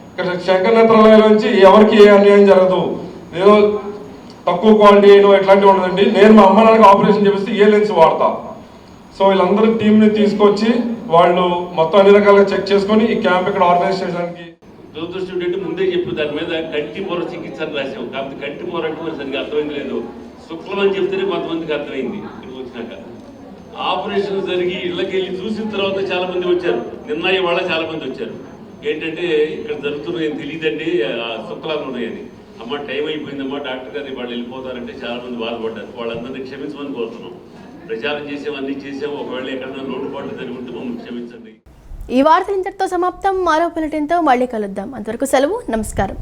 ఇక్కడ శంకర్ నేత్రాలయంలోంచి ఎవరికి ఏ అన్యాయం జరగదు, ఏదో తక్కువ క్వాలిటీ అయినో ఎట్లాంటివి ఉండదండి. నేను మా అమ్మ నాన్నకి ఆపరేషన్ చేపిస్తే ఏ లెన్స్ వాడతా. సో వీళ్ళందరూ టీంని తీసుకొచ్చి వాళ్ళు మొత్తం అన్ని రకాలుగా చెక్ చేసుకొని ఈ క్యాంప్ ఇక్కడ ఆర్గనైజ్ చేయడానికి. దురదృష్టం ఏంటంటే ముందే చెప్పి దాని మీద కంటి పొర చికిత్స అని రాసాం. కాబట్టి కంటి పొర అంటే మరి సరిగ్గా అర్థమైంది లేదు. శుక్లం అని చెప్తేనే కొంతమందికి అర్థమైంది. ఇక్కడికి వచ్చినాక ఆపరేషన్ జరిగి ఇళ్ళకి వెళ్ళి చూసిన తర్వాత చాలా మంది వచ్చారు. నిన్న ఇవాళ చాలా మంది వచ్చారు. ఏంటంటే ఇక్కడ జరుగుతున్నాయి తెలియదండి, శుక్లాలు ఉన్నాయని. అమ్మ టైం అయిపోయిందమ్మా, డాక్టర్ గారు వాళ్ళు వెళ్ళిపోతారంటే చాలా మంది బాధపడ్డారు. వాళ్ళందరినీ క్షమించమని కోరుతున్నాం. ప్రచారం చేసామన్నీ చేసాము. ఒకవేళ ఎక్కడైనా లోటుపాట్లు జరిగి ఉంటే మమ్మల్ని క్షమించండి. ఈ వార్తలు ఇంతటితో సమాప్తం. మరో బులెటిన్తో మళ్ళీ కలుద్దాం. అంతవరకు సెలవు. నమస్కారం.